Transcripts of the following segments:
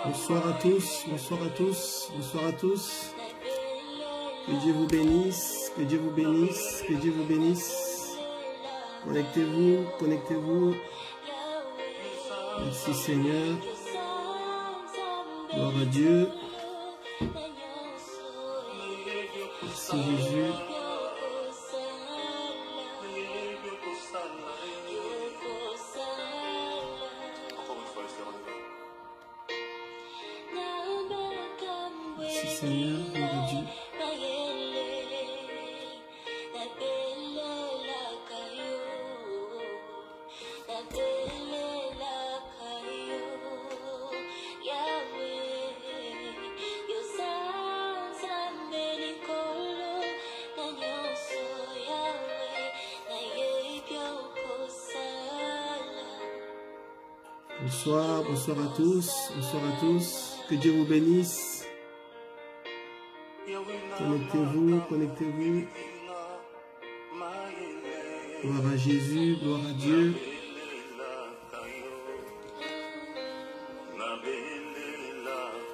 Bonsoir à tous, bonsoir à tous, bonsoir à tous. Que Dieu vous bénisse, que Dieu vous bénisse, que Dieu vous bénisse. Connectez-vous, connectez-vous. Merci Seigneur. Gloire à Dieu. Merci Jésus. Merci Seigneur, gloire à Dieu. Bonsoir, bonsoir à tous, bonsoir à tous. Que Dieu vous bénisse. Connectez-vous, connectez-vous. Gloire à Jésus, gloire à Dieu.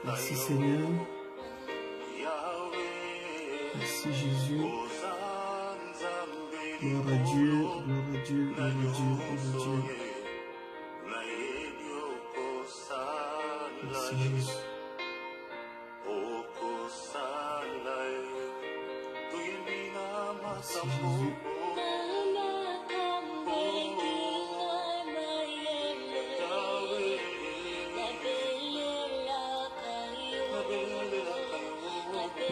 Merci Seigneur. Merci Jésus. Gloire à Dieu, gloire à Dieu, gloire à Dieu, gloire à Dieu. Merci Jésus. Merci Jésus.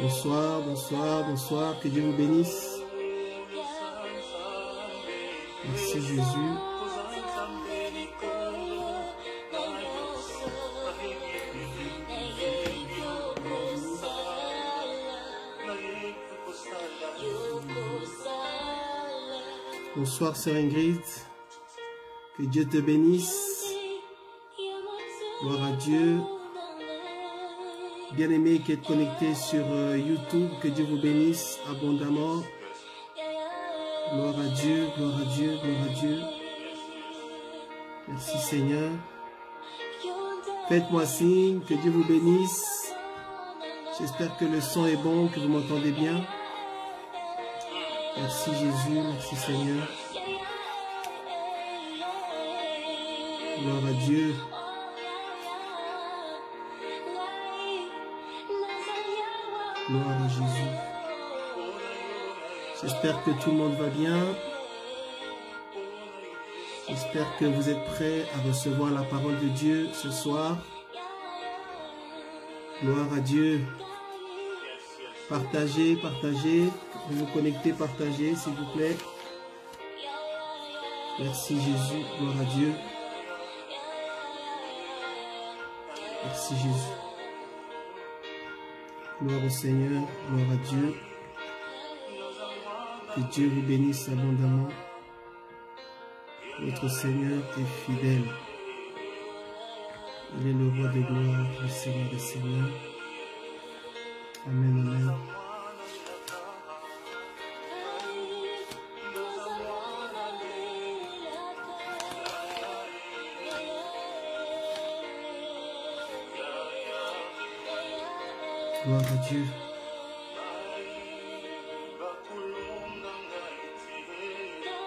Bonsoir, bonsoir, bonsoir. Que Dieu vous bénisse. Merci Jésus. Bonsoir Sœur Ingrid, que Dieu te bénisse, gloire à Dieu. Bien-aimé qui est connecté sur YouTube, que Dieu vous bénisse abondamment. Gloire à Dieu, gloire à Dieu, gloire à Dieu. Merci Seigneur. Faites-moi signe, que Dieu vous bénisse. J'espère que le son est bon, que vous m'entendez bien. Merci Jésus, merci Seigneur. Gloire à Dieu. Gloire à Jésus. J'espère que tout le monde va bien. J'espère que vous êtes prêts à recevoir la parole de Dieu ce soir. Gloire à Dieu. Partagez, partagez. Vous vous connectez, partagez, s'il vous plaît. Merci Jésus, gloire à Dieu. Merci Jésus. Gloire au Seigneur, gloire à Dieu. Que Dieu vous bénisse abondamment. Votre Seigneur est fidèle. Il est le roi de gloire, le Seigneur des Seigneurs. Amen, amen. Gloire à Dieu.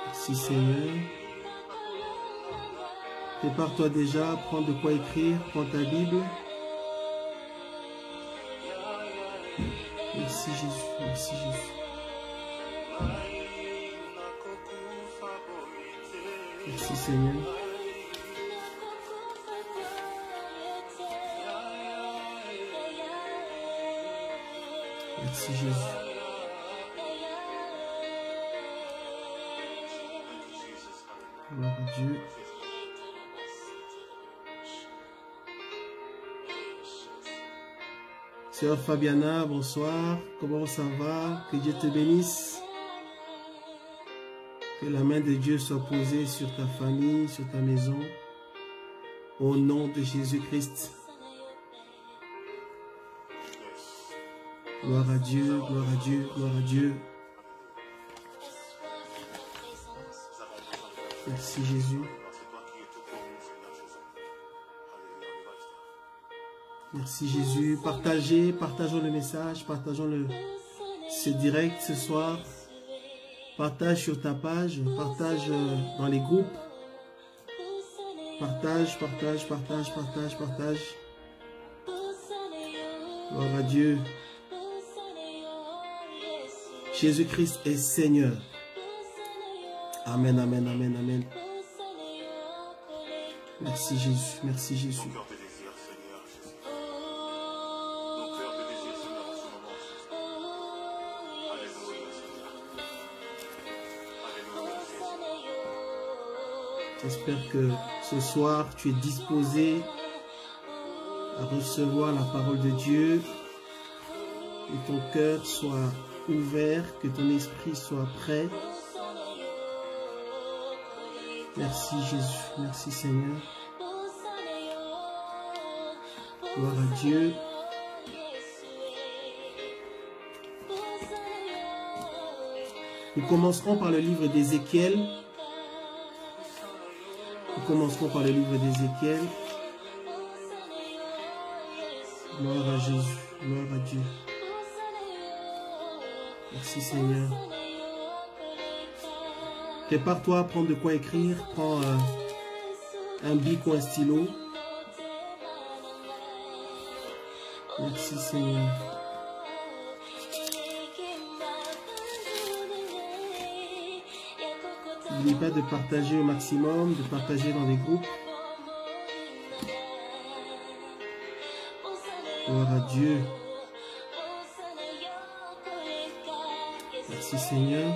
Merci Seigneur. Prépare-toi déjà, prends de quoi écrire, prends ta Bible. Merci Jésus, merci Jésus. Merci Seigneur. Merci Jésus. Gloire à Dieu. Sœur Fabiana, bonsoir. Comment ça va? Que Dieu te bénisse. Que la main de Dieu soit posée sur ta famille, sur ta maison. Au nom de Jésus-Christ. Gloire à Dieu, gloire à Dieu, gloire à Dieu. Merci Jésus. Merci Jésus. Partageons le message, partageons ce direct ce soir. Partage sur ta page, partage dans les groupes. Partage. Gloire à Dieu. Jésus-Christ est Seigneur. Amen, amen, amen, amen. Merci Jésus, merci Jésus. J'espère que ce soir, tu es disposé à recevoir la parole de Dieu, que ton cœur soit ouvert, que ton esprit soit prêt. Merci Jésus, merci Seigneur. Gloire à Dieu. Nous commencerons par le livre d'Ézéchiel. Nous commencerons par le livre d'Ézéchiel. Gloire à Jésus, gloire à Dieu. Merci Seigneur. Prépare-toi à prendre de quoi écrire. Prends un bic ou un stylo. Merci Seigneur. N'oublie pas de partager au maximum, de partager dans les groupes. Gloire à Dieu. Merci Seigneur.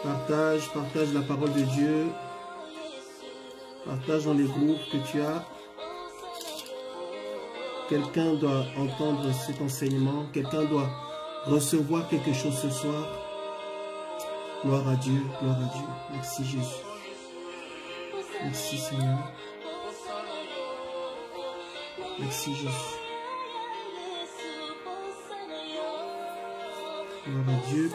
Partage la parole de Dieu. Partage dans les groupes que tu as. Quelqu'un doit entendre cet enseignement. Quelqu'un doit recevoir quelque chose ce soir. Gloire à Dieu, gloire à Dieu. Merci Jésus. Merci Seigneur. Merci Jésus. Gloire à Dieu.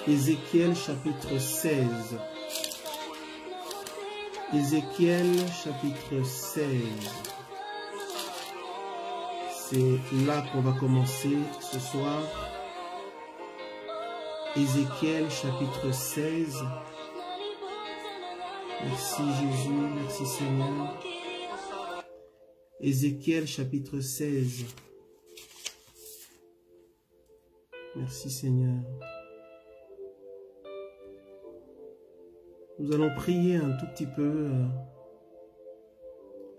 Ézéchiel chapitre 16. Ézéchiel chapitre 16. C'est là qu'on va commencer ce soir. Ézéchiel chapitre 16. Merci Jésus, merci Seigneur. Ézéchiel chapitre 16. Merci Seigneur. Nous allons prier un tout petit peu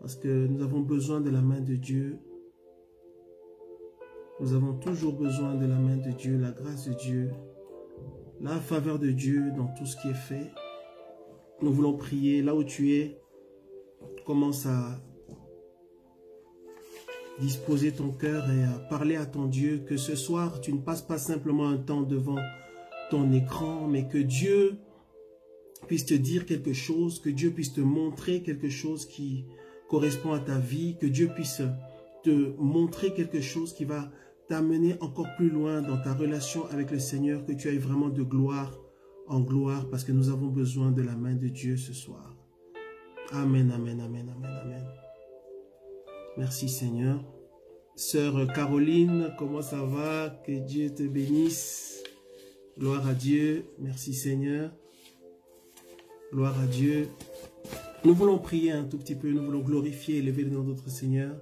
parce que nous avons besoin de la main de Dieu. Nous avons toujours besoin de la main de Dieu, la grâce de Dieu, la faveur de Dieu dans tout ce qui est fait. Nous voulons prier là où tu es. Commence à disposer ton cœur et à parler à ton Dieu. Que ce soir, tu ne passes pas simplement un temps devant ton écran, mais que Dieu puisse te dire quelque chose, que Dieu puisse te montrer quelque chose qui correspond à ta vie, que Dieu puisse te montrer quelque chose qui va t'amener encore plus loin dans ta relation avec le Seigneur, que tu ailles vraiment de gloire en gloire, parce que nous avons besoin de la main de Dieu ce soir. Amen, amen, amen, amen, amen. Merci Seigneur. Sœur Caroline, comment ça va? Que Dieu te bénisse. Gloire à Dieu. Merci Seigneur. Gloire à Dieu. Nous voulons prier un tout petit peu, nous voulons glorifier et élever le nom de notre Seigneur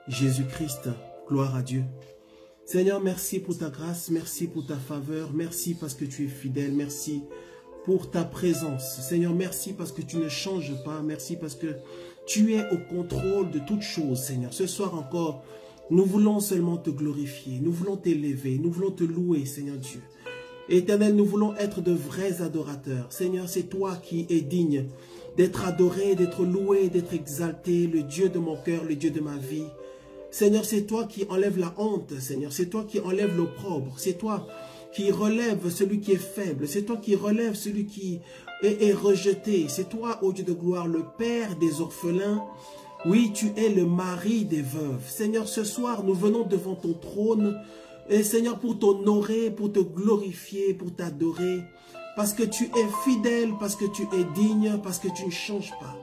Jésus-Christ. Gloire à Dieu. Seigneur, merci pour ta grâce, merci pour ta faveur, merci parce que tu es fidèle, merci pour ta présence. Seigneur, merci parce que tu ne changes pas, merci parce que tu es au contrôle de toutes choses, Seigneur. Ce soir encore, nous voulons seulement te glorifier, nous voulons t'élever, nous voulons te louer, Seigneur Dieu. Éternel, nous voulons être de vrais adorateurs. Seigneur, c'est toi qui es digne d'être adoré, d'être loué, d'être exalté, le Dieu de mon cœur, le Dieu de ma vie. Seigneur, c'est toi qui enlèves la honte, Seigneur. C'est toi qui enlèves l'opprobre. C'est toi qui relève celui qui est faible. C'est toi qui relève celui qui est rejeté. C'est toi, ô Dieu de gloire, le Père des orphelins. Oui, tu es le mari des veuves. Seigneur, ce soir, nous venons devant ton trône. Et Seigneur, pour t'honorer, pour te glorifier, pour t'adorer. parce que tu es fidèle, parce que tu es digne, parce que tu ne changes pas.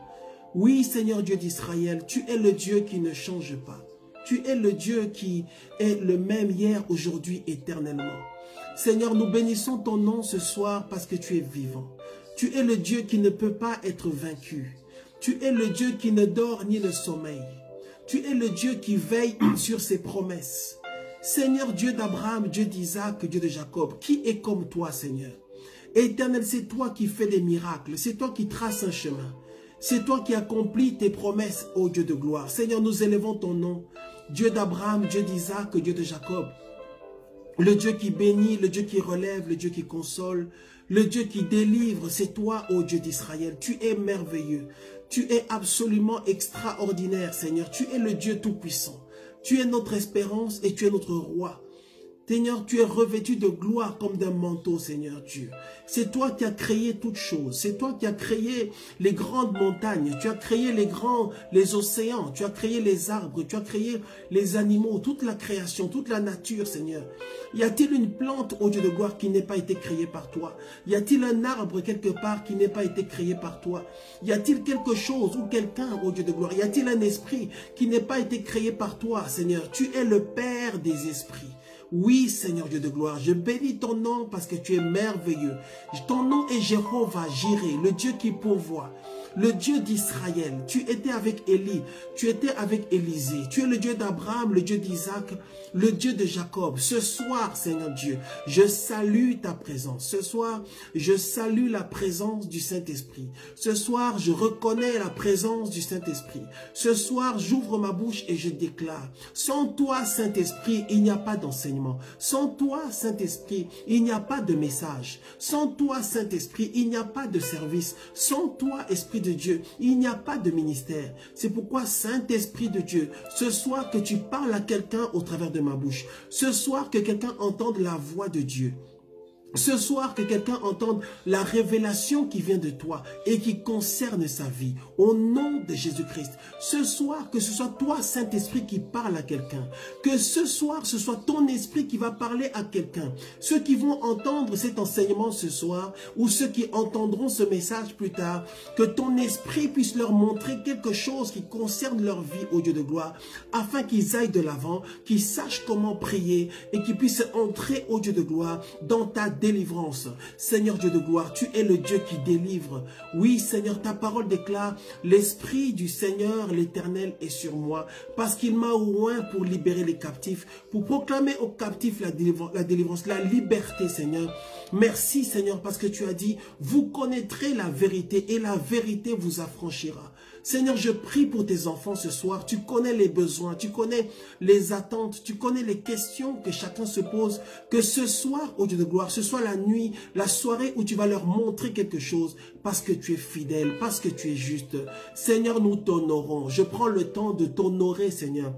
Oui, Seigneur Dieu d'Israël, tu es le Dieu qui ne change pas. Tu es le Dieu qui est le même hier, aujourd'hui, éternellement. Seigneur, nous bénissons ton nom ce soir parce que tu es vivant. Tu es le Dieu qui ne peut pas être vaincu. Tu es le Dieu qui ne dort ni ne sommeille. Tu es le Dieu qui veille sur ses promesses. Seigneur Dieu d'Abraham, Dieu d'Isaac, Dieu de Jacob, qui est comme toi, Seigneur? Éternel, c'est toi qui fais des miracles, c'est toi qui traces un chemin. C'est toi qui accomplis tes promesses, ô Dieu de gloire. Seigneur, nous élevons ton nom. Dieu d'Abraham, Dieu d'Isaac, Dieu de Jacob. Le Dieu qui bénit, le Dieu qui relève, le Dieu qui console, le Dieu qui délivre, c'est toi, ô Dieu d'Israël. Tu es merveilleux. Tu es absolument extraordinaire, Seigneur. Tu es le Dieu tout-puissant. Tu es notre espérance et tu es notre roi. Seigneur, tu es revêtu de gloire comme d'un manteau, Seigneur Dieu. C'est toi qui as créé toutes choses. C'est toi qui as créé les grandes montagnes. Tu as créé les océans. Tu as créé les arbres. Tu as créé les animaux, toute la création, toute la nature, Seigneur. Y a-t-il une plante, ô Dieu de gloire, qui n'ait pas été créée par toi? Y a-t-il un arbre quelque part qui n'ait pas été créé par toi? Y a-t-il quelque chose ou quelqu'un, ô Dieu de gloire? Y a-t-il un esprit qui n'ait pas été créé par toi, Seigneur? Tu es le Père des esprits. Oui, Seigneur Dieu de gloire, je bénis ton nom parce que tu es merveilleux. Ton nom est Jéhovah Jireh, le Dieu qui pourvoit, le Dieu d'Israël. Tu étais avec Élie, tu étais avec Élisée. Tu es le Dieu d'Abraham, le Dieu d'Isaac, le Dieu de Jacob. Ce soir, Seigneur Dieu, je salue ta présence. Ce soir, je salue la présence du Saint-Esprit. Ce soir, je reconnais la présence du Saint-Esprit. Ce soir, j'ouvre ma bouche et je déclare, sans toi, Saint-Esprit, il n'y a pas d'enseignement. Sans toi, Saint-Esprit, il n'y a pas de message. Sans toi, Saint-Esprit, il n'y a pas de service. Sans toi, Esprit de Dieu, il n'y a pas de ministère. C'est pourquoi, Saint-Esprit de Dieu, ce soir que tu parles à quelqu'un au travers de ma bouche, ce soir que quelqu'un entende la voix de Dieu, ce soir, que quelqu'un entende la révélation qui vient de toi et qui concerne sa vie, au nom de Jésus-Christ. Ce soir, que ce soit toi, Saint-Esprit, qui parle à quelqu'un. Que ce soir, ce soit ton esprit qui va parler à quelqu'un. Ceux qui vont entendre cet enseignement ce soir, ou ceux qui entendront ce message plus tard, que ton esprit puisse leur montrer quelque chose qui concerne leur vie, ô Dieu de gloire, afin qu'ils aillent de l'avant, qu'ils sachent comment prier et qu'ils puissent entrer, ô Dieu de gloire, dans ta délivrance. Seigneur Dieu de gloire, tu es le Dieu qui délivre. Oui, Seigneur, ta parole déclare, l'Esprit du Seigneur, l'Éternel, est sur moi, parce qu'il m'a oint pour libérer les captifs, pour proclamer aux captifs la délivrance, la liberté, Seigneur. Merci, Seigneur, parce que tu as dit, vous connaîtrez la vérité et la vérité vous affranchira. Seigneur, je prie pour tes enfants ce soir. Tu connais les besoins, tu connais les attentes, tu connais les questions que chacun se pose. Que ce soir, ô Dieu de gloire, ce soit la nuit, la soirée où tu vas leur montrer quelque chose parce que tu es fidèle, parce que tu es juste. Seigneur, nous t'honorons. Je prends le temps de t'honorer, Seigneur.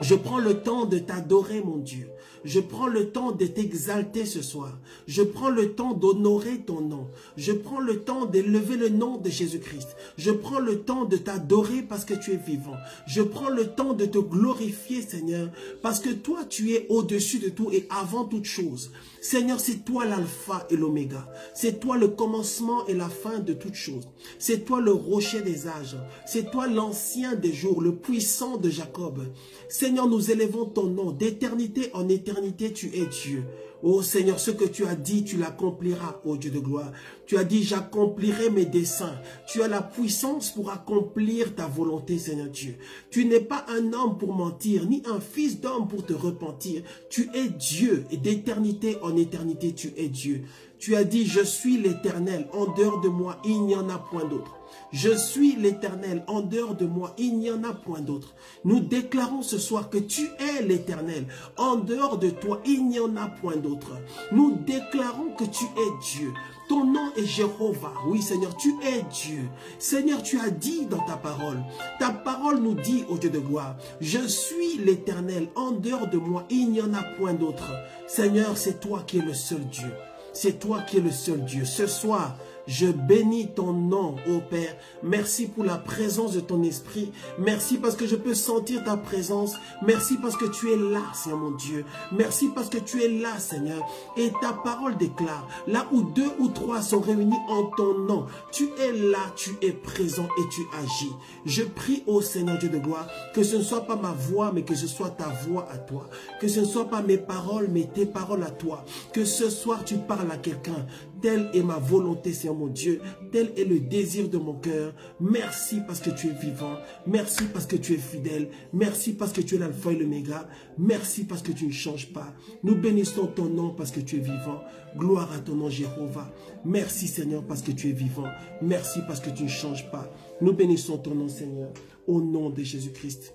Je prends le temps de t'adorer, mon Dieu. Je prends le temps de t'exalter ce soir. Je prends le temps d'honorer ton nom. Je prends le temps d'élever le nom de Jésus-Christ. Je prends le temps de t'adorer parce que tu es vivant. Je prends le temps de te glorifier, Seigneur, parce que toi, tu es au-dessus de tout et avant toute chose. Seigneur, c'est toi l'alpha et l'oméga. C'est toi le commencement et la fin de toutes choses. C'est toi le rocher des âges. C'est toi l'ancien des jours, le puissant de Jacob. Seigneur, nous élevons ton nom. D'éternité en éternité, tu es Dieu. Oh Seigneur, ce que tu as dit, tu l'accompliras, ô Dieu de gloire. Tu as dit, j'accomplirai mes desseins. Tu as la puissance pour accomplir ta volonté, Seigneur Dieu. Tu n'es pas un homme pour mentir, ni un fils d'homme pour te repentir. Tu es Dieu, et d'éternité en éternité, tu es Dieu. Tu as dit, je suis l'Éternel, en dehors de moi, il n'y en a point d'autre. Je suis l'Éternel, en dehors de moi, il n'y en a point d'autre. Nous déclarons ce soir que tu es l'Éternel, en dehors de toi, il n'y en a point d'autre. Nous déclarons que tu es Dieu. Ton nom est Jéhovah. Oui, Seigneur, tu es Dieu. Seigneur, tu as dit dans ta parole nous dit, ô Dieu de gloire, je suis l'Éternel, en dehors de moi, il n'y en a point d'autre. Seigneur, c'est toi qui es le seul Dieu. C'est toi qui es le seul Dieu. Ce soir, Je bénis ton nom, ô Père. Merci pour la présence de ton esprit. Merci parce que je peux sentir ta présence. Merci parce que tu es là, Seigneur mon Dieu. Merci parce que tu es là, Seigneur. Et ta parole déclare, là où 2 ou 3 sont réunis en ton nom, tu es là, tu es présent et tu agis. Je prie, ô Seigneur Dieu de gloire, que ce ne soit pas ma voix, mais que ce soit ta voix à toi. Que ce ne soit pas mes paroles, mais tes paroles à toi. Que ce soir tu parles à quelqu'un. Telle est ma volonté, Seigneur mon Dieu. Tel est le désir de mon cœur. Merci parce que tu es vivant. Merci parce que tu es fidèle. Merci parce que tu es l'alpha et l'oméga. Merci parce que tu ne changes pas. Nous bénissons ton nom parce que tu es vivant. Gloire à ton nom, Jéhovah. Merci, Seigneur, parce que tu es vivant. Merci parce que tu ne changes pas. Nous bénissons ton nom, Seigneur. Au nom de Jésus-Christ.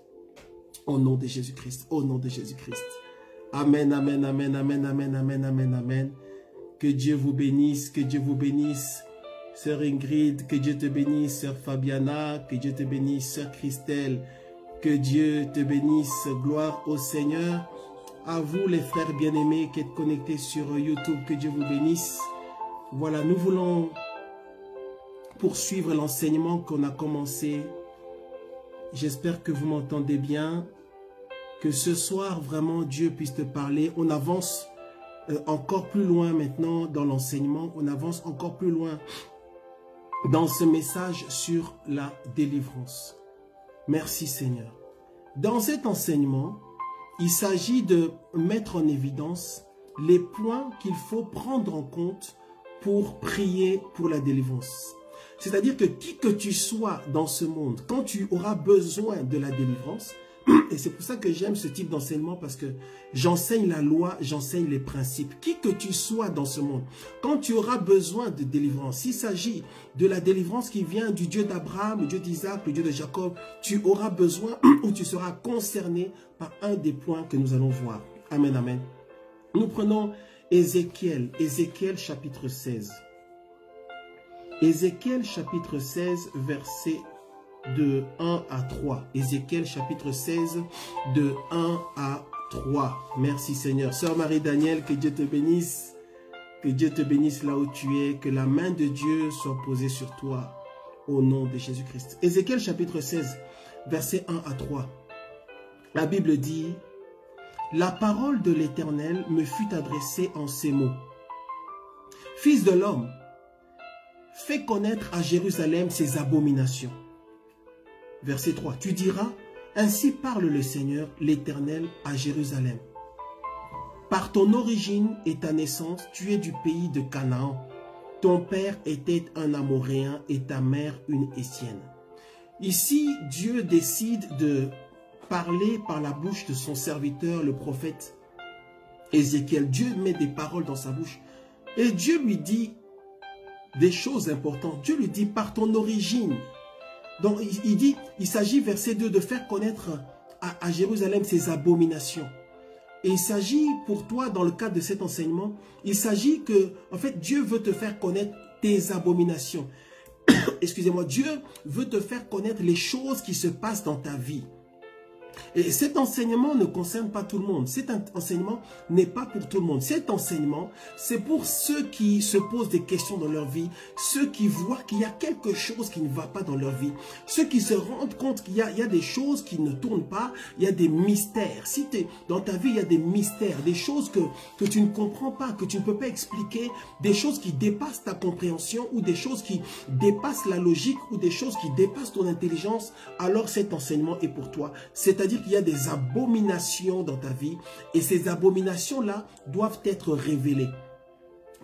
Au nom de Jésus-Christ. Au nom de Jésus-Christ. Amen, amen, amen, amen, amen, amen, amen, amen. Que Dieu vous bénisse, que Dieu vous bénisse. Sœur Ingrid, que Dieu te bénisse. Sœur Fabiana, que Dieu te bénisse. Sœur Christelle, que Dieu te bénisse. Gloire au Seigneur. À vous les frères bien-aimés qui êtes connectés sur YouTube, que Dieu vous bénisse. Voilà, nous voulons poursuivre l'enseignement qu'on a commencé. J'espère que vous m'entendez bien. Que ce soir, vraiment, Dieu puisse te parler. On avance encore plus loin maintenant dans l'enseignement. On avance encore plus loin dans ce message sur la délivrance. Merci Seigneur. Dans cet enseignement, il s'agit de mettre en évidence les points qu'il faut prendre en compte pour prier pour la délivrance. C'est-à-dire que qui que tu sois dans ce monde, quand tu auras besoin de la délivrance, et c'est pour ça que j'aime ce type d'enseignement parce que j'enseigne la loi, j'enseigne les principes. Qui que tu sois dans ce monde, quand tu auras besoin de délivrance, s'il s'agit de la délivrance qui vient du Dieu d'Abraham, le Dieu d'Isaac, le Dieu de Jacob, tu auras besoin ou tu seras concerné par un des points que nous allons voir. Amen, amen. Nous prenons Ézéchiel, Ézéchiel chapitre 16. Ézéchiel chapitre 16, verset de 1 à 3. Ézéchiel chapitre 16, de 1 à 3. Merci Seigneur. Sœur Marie-Daniel, que Dieu te bénisse. Que Dieu te bénisse là où tu es. Que la main de Dieu soit posée sur toi. Au nom de Jésus-Christ. Ézéchiel chapitre 16, verset 1 à 3. La Bible dit: la parole de l'Éternel me fut adressée en ces mots. Fils de l'homme, fais connaître à Jérusalem ses abominations. Verset 3. Tu diras, ainsi parle le Seigneur, l'Éternel, à Jérusalem. Par ton origine et ta naissance, tu es du pays de Canaan. Ton père était un Amoréen et ta mère une Hétienne. Ici, Dieu décide de parler par la bouche de son serviteur, le prophète Ézéchiel. Dieu met des paroles dans sa bouche. Et Dieu lui dit des choses importantes. Dieu lui dit, par ton origine. Donc, il dit, il s'agit, verset 2, de faire connaître à Jérusalem ses abominations. Et il s'agit pour toi, dans le cadre de cet enseignement, il s'agit que, en fait, Dieu veut te faire connaître tes abominations. Excusez-moi, Dieu veut te faire connaître les choses qui se passent dans ta vie. Et cet enseignement ne concerne pas tout le monde. Cet enseignement n'est pas pour tout le monde. Cet enseignement, c'est pour ceux qui se posent des questions dans leur vie, ceux qui voient qu'il y a quelque chose qui ne va pas dans leur vie, ceux qui se rendent compte qu'il y a des choses qui ne tournent pas, il y a des mystères. Si dans ta vie, il y a des mystères, des choses que tu ne comprends pas, que tu ne peux pas expliquer, des choses qui dépassent ta compréhension ou des choses qui dépassent la logique ou des choses qui dépassent ton intelligence, alors cet enseignement est pour toi. C'est-à-dire qu'il y a des abominations dans ta vie et ces abominations-là doivent être révélées.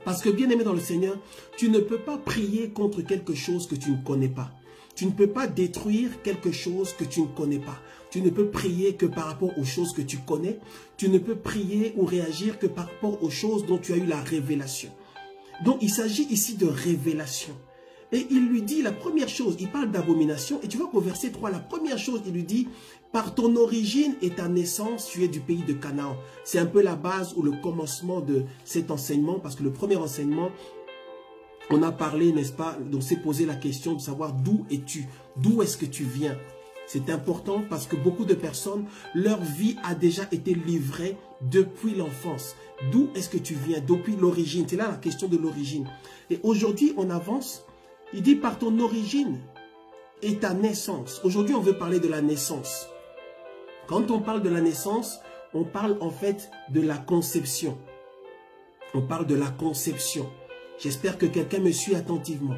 Parce que bien aimé dans le Seigneur, tu ne peux pas prier contre quelque chose que tu ne connais pas. Tu ne peux pas détruire quelque chose que tu ne connais pas. Tu ne peux prier que par rapport aux choses que tu connais. Tu ne peux prier ou réagir que par rapport aux choses dont tu as eu la révélation. Donc il s'agit ici de révélation. Et il lui dit la première chose, il parle d'abomination. Et tu vois qu'au verset 3, la première chose, il lui dit: par ton origine et ta naissance, tu es du pays de Canaan. C'est un peu la base ou le commencement de cet enseignement. Parce que le premier enseignement, on a parlé, n'est-ce pas, on s'est posé la question de savoir d'où es-tu, d'où est-ce que tu viens. C'est important parce que beaucoup de personnes, leur vie a déjà été livrée depuis l'enfance. D'où est-ce que tu viens? Depuis l'origine. C'est là la question de l'origine. Et aujourd'hui, on avance. Il dit par ton origine et ta naissance. Aujourd'hui, on veut parler de la naissance. Quand on parle de la naissance, on parle en fait de la conception. On parle de la conception. J'espère que quelqu'un me suit attentivement.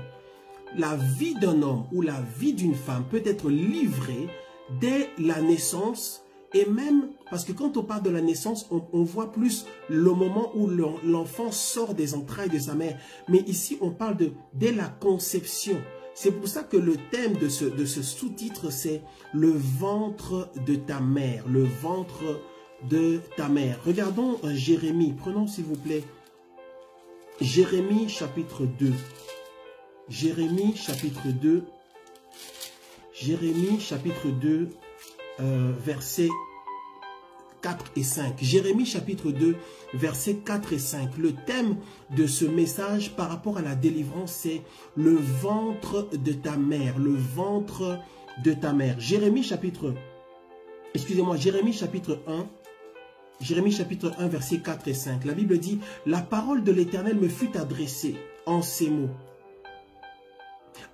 La vie d'un homme ou la vie d'une femme peut être livrée dès la naissance. Et même, parce que quand on parle de la naissance, on voit plus le moment où l'enfant sort des entrailles de sa mère. Mais ici, on parle de dès la conception. C'est pour ça que le thème de ce sous-titre, c'est le ventre de ta mère. Le ventre de ta mère. Regardons Jérémie. Prenons s'il vous plaît Jérémie chapitre 2. Jérémie chapitre 2. Jérémie chapitre 2. Versets 4 et 5. Jérémie chapitre 2, versets 4 et 5. Le thème de ce message par rapport à la délivrance, c'est le ventre de ta mère. Le ventre de ta mère. Jérémie chapitre 1. Jérémie chapitre 1, versets 4 et 5. La Bible dit, la parole de l'Éternel me fut adressée en ces mots.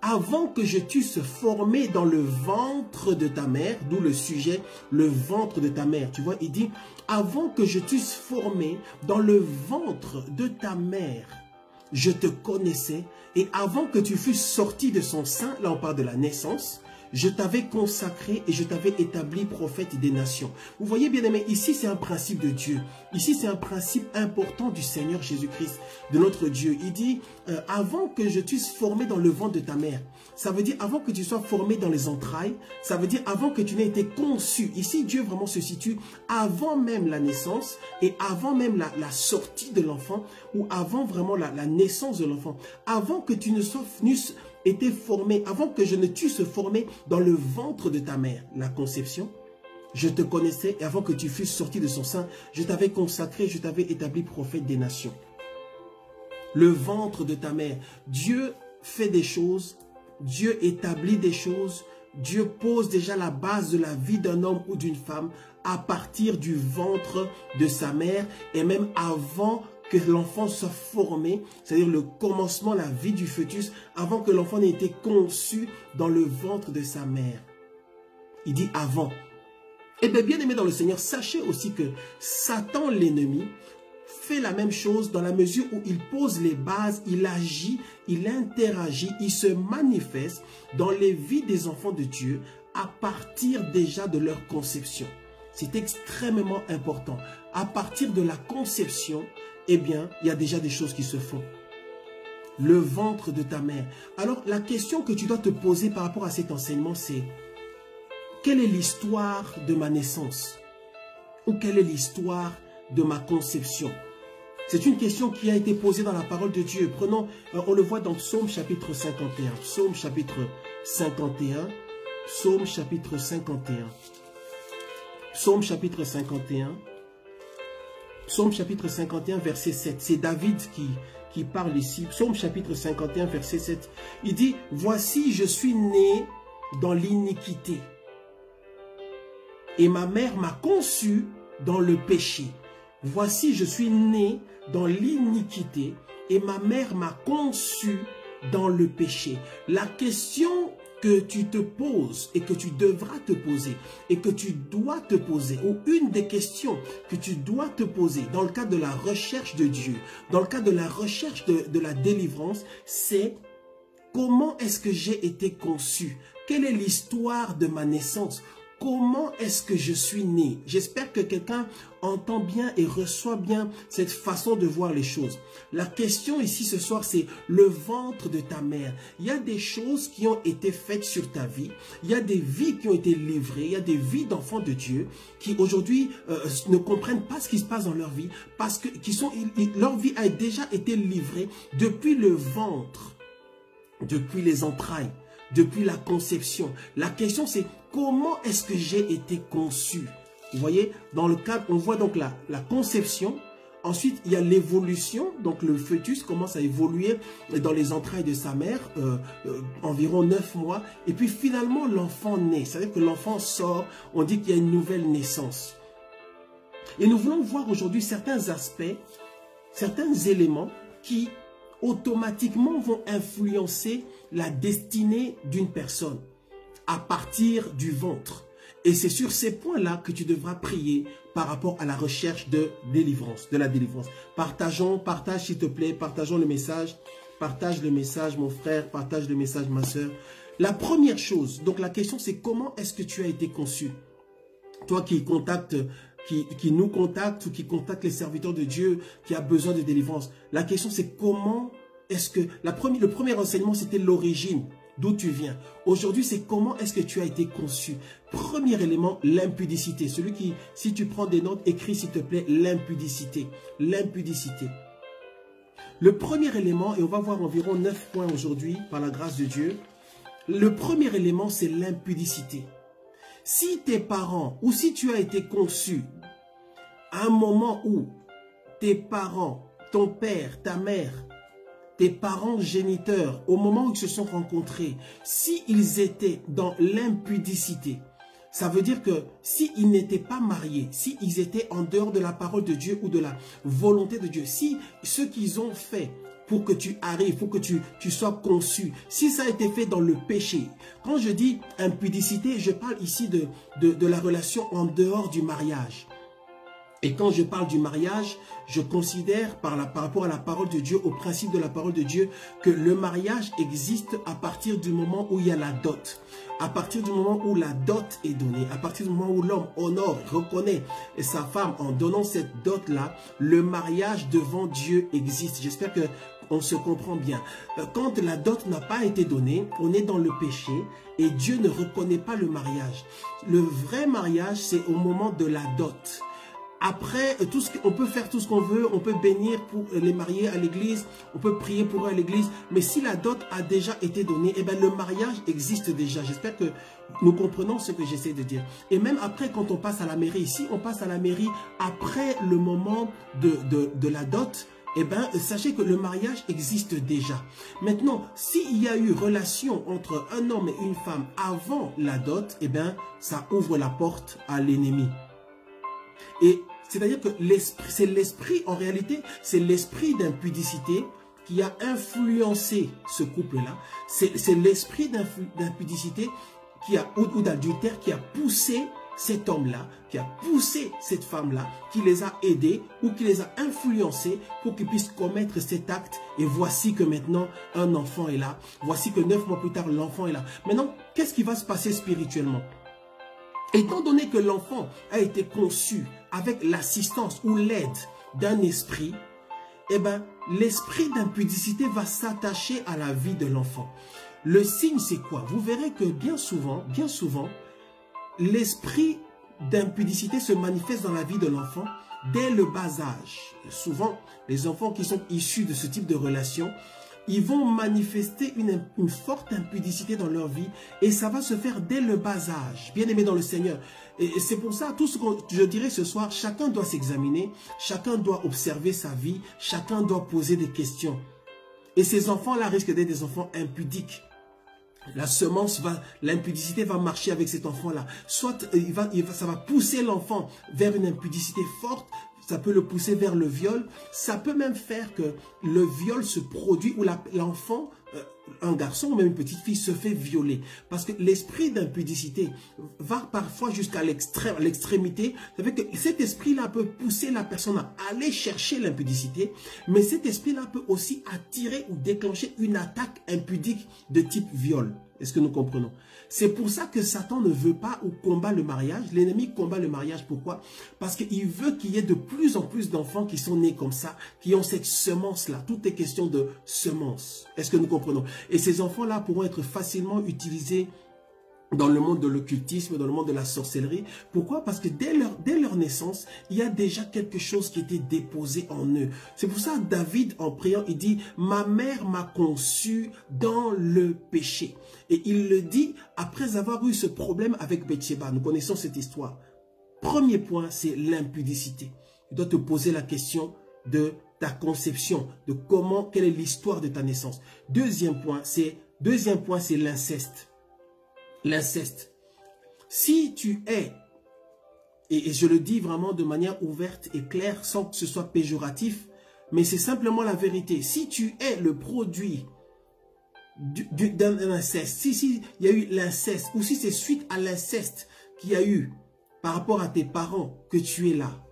Avant que je t'eusse formé dans le ventre de ta mère, d'où le sujet, le ventre de ta mère. Tu vois, il dit, avant que je t'eusse formé dans le ventre de ta mère, je te connaissais. Et avant que tu fusses sorti de son sein, là on parle de la naissance, je t'avais consacré et je t'avais établi prophète des nations. Vous voyez bien aimé, ici c'est un principe de Dieu. Ici c'est un principe important du Seigneur Jésus-Christ, de notre Dieu. Il dit, avant que je t'eusse formé dans le ventre de ta mère. Ça veut dire avant que tu sois formé dans les entrailles. Ça veut dire avant que tu n'aies été conçu. Ici Dieu vraiment se situe avant même la naissance et avant même la sortie de l'enfant ou avant vraiment la naissance de l'enfant. Avant que tu ne sois été formé, avant que je ne t'eusse formé dans le ventre de ta mère, la conception, je te connaissais et avant que tu fusses sorti de son sein, je t'avais consacré, je t'avais établi prophète des nations. Le ventre de ta mère, Dieu fait des choses, Dieu établit des choses, Dieu pose déjà la base de la vie d'un homme ou d'une femme à partir du ventre de sa mère et même avant que l'enfant soit formé, c'est-à-dire le commencement, la vie du fœtus, avant que l'enfant n'ait été conçu dans le ventre de sa mère. Il dit avant. Et bien aimé dans le Seigneur, sachez aussi que Satan, l'ennemi, fait la même chose dans la mesure où il pose les bases, il agit, il interagit, il se manifeste dans les vies des enfants de Dieu à partir déjà de leur conception. C'est extrêmement important. À partir de la conception, eh bien, il y a déjà des choses qui se font. Le ventre de ta mère. Alors, la question que tu dois te poser par rapport à cet enseignement, c'est quelle est l'histoire de ma naissance? Ou quelle est l'histoire de ma conception? C'est une question qui a été posée dans la parole de Dieu. Prenons, on le voit dans Psaume chapitre 51. Psaume chapitre 51. Psaume chapitre 51. Psaume chapitre 51. Psaume chapitre 51, verset 7. C'est David qui parle ici. Psaume chapitre 51, verset 7. Il dit, « Voici, je suis né dans l'iniquité. Et ma mère m'a conçu dans le péché. Voici, je suis né dans l'iniquité. Et ma mère m'a conçu dans le péché. » La question que tu te poses et que tu devras te poser et que tu dois te poser, ou une des questions que tu dois te poser dans le cadre de la recherche de Dieu, dans le cadre de la recherche de la délivrance, c'est comment est-ce que j'ai été conçu? Quelle est l'histoire de ma naissance? Comment est-ce que je suis né? J'espère que quelqu'un entend bien et reçoit bien cette façon de voir les choses. La question ici ce soir, c'est le ventre de ta mère. Il y a des choses qui ont été faites sur ta vie. Il y a des vies qui ont été livrées. Il y a des vies d'enfants de Dieu qui aujourd'hui ne comprennent pas ce qui se passe dans leur vie parce que leur vie a déjà été livrée depuis le ventre, depuis les entrailles, depuis la conception. La question c'est comment est-ce que j'ai été conçu? Vous voyez, dans le cadre, on voit donc la conception. Ensuite, il y a l'évolution. Donc, le fœtus commence à évoluer dans les entrailles de sa mère, environ 9 mois. Et puis, finalement, l'enfant naît. C'est-à-dire que l'enfant sort, on dit qu'il y a une nouvelle naissance. Et nous voulons voir aujourd'hui certains aspects, certains éléments qui automatiquement vont influencer la destinée d'une personne à partir du ventre. Et c'est sur ces points-là que tu devras prier par rapport à la recherche de délivrance, de la délivrance. Partage s'il te plaît, partageons le message. Partage le message mon frère, partage le message ma soeur. La première chose, donc la question c'est comment est-ce que tu as été conçu? Toi qui nous contacte ou qui contacte les serviteurs de Dieu, qui a besoin de délivrance. La question c'est comment est-ce que... Le premier enseignement c'était l'origine, d'où tu viens. Aujourd'hui c'est comment est-ce que tu as été conçu. Premier élément, l'impudicité. Celui qui, si tu prends des notes, écris s'il te plaît l'impudicité. L'impudicité. Le premier élément, et on va voir environ 9 points aujourd'hui par la grâce de Dieu. Le premier élément c'est l'impudicité. Si tes parents ou si tu as été conçu à un moment où tes parents, ton père, ta mère, tes parents géniteurs, au moment où ils se sont rencontrés, s'ils étaient dans l'impudicité, ça veut dire que s'ils n'étaient pas mariés, s'ils étaient en dehors de la parole de Dieu ou de la volonté de Dieu, si ce qu'ils ont fait pour que tu arrives, pour que tu sois conçu, si ça a été fait dans le péché. Quand je dis impudicité, je parle ici de la relation en dehors du mariage. Et quand je parle du mariage, je considère par rapport à la parole de Dieu, au principe de la parole de Dieu, que le mariage existe à partir du moment où il y a la dot. À partir du moment où la dot est donnée, à partir du moment où l'homme honore, reconnaît sa femme en donnant cette dot-là, le mariage devant Dieu existe. J'espère que on se comprend bien. Quand la dot n'a pas été donnée, on est dans le péché et Dieu ne reconnaît pas le mariage. Le vrai mariage, c'est au moment de la dot. Après, on peut faire tout ce qu'on veut, on peut bénir pour les mariés à l'église, on peut prier pour eux à l'église, mais si la dot a déjà été donnée, eh bien le mariage existe déjà. J'espère que nous comprenons ce que j'essaie de dire. Et même après, quand on passe à la mairie, si on passe à la mairie après le moment de la dot, eh bien, sachez que le mariage existe déjà. Maintenant, s'il y a eu relation entre un homme et une femme avant la dot, eh bien, ça ouvre la porte à l'ennemi. Et c'est-à-dire que c'est l'esprit, en réalité, c'est l'esprit d'impudicité qui a influencé ce couple-là. C'est l'esprit d'impudicité ou d'adultère qui a poussé cet homme-là, qui a poussé cette femme-là, qui les a aidés ou qui les a influencés pour qu'ils puissent commettre cet acte. Et voici que maintenant, un enfant est là. Voici que 9 mois plus tard, l'enfant est là. Maintenant, qu'est-ce qui va se passer spirituellement? Étant donné que l'enfant a été conçu avec l'assistance ou l'aide d'un esprit, eh ben, l'esprit d'impudicité va s'attacher à la vie de l'enfant. Le signe, c'est quoi? Vous verrez que bien souvent, l'esprit d'impudicité se manifeste dans la vie de l'enfant dès le bas âge. Souvent, les enfants qui sont issus de ce type de relation, ils vont manifester une forte impudicité dans leur vie et ça va se faire dès le bas âge. Bien aimé dans le Seigneur. Et c'est pour ça, tout ce que je dirais ce soir, chacun doit s'examiner, chacun doit observer sa vie, chacun doit poser des questions. Et ces enfants-là risquent d'être des enfants impudiques. La semence l'impudicité va marcher avec cet enfant-là. Soit ça va pousser l'enfant vers une impudicité forte, ça peut le pousser vers le viol. Ça peut même faire que le viol se produit où l'enfant, un garçon ou même une petite fille se fait violer. Parce que l'esprit d'impudicité va parfois jusqu'à l'extrémité. Ça fait que cet esprit-là peut pousser la personne à aller chercher l'impudicité. Mais cet esprit-là peut aussi attirer ou déclencher une attaque impudique de type viol. Est-ce que nous comprenons? C'est pour ça que Satan ne veut pas ou combat le mariage. L'ennemi combat le mariage. Pourquoi? Parce qu'il veut qu'il y ait de plus en plus d'enfants qui sont nés comme ça, qui ont cette semence-là. Tout est question de semence. Est-ce que nous comprenons? Et ces enfants-là pourront être facilement utilisés dans le monde de l'occultisme, dans le monde de la sorcellerie. Pourquoi? Parce que dès leur naissance, il y a déjà quelque chose qui était déposé en eux. C'est pour ça David, en priant, il dit « Ma mère m'a conçu dans le péché ». Et il le dit après avoir eu ce problème avec Bathsheba. Nous connaissons cette histoire. Premier point, c'est l'impudicité. Tu dois te poser la question de ta conception, de quelle est l'histoire de ta naissance. Deuxième point, c'est l'inceste. L'inceste. Si tu es et je le dis vraiment de manière ouverte et claire, sans que ce soit péjoratif, mais c'est simplement la vérité. Si tu es le produit d'un inceste, si il y a eu l'inceste, ou si c'est suite à l'inceste qu'il y a eu par rapport à tes parents que tu es là,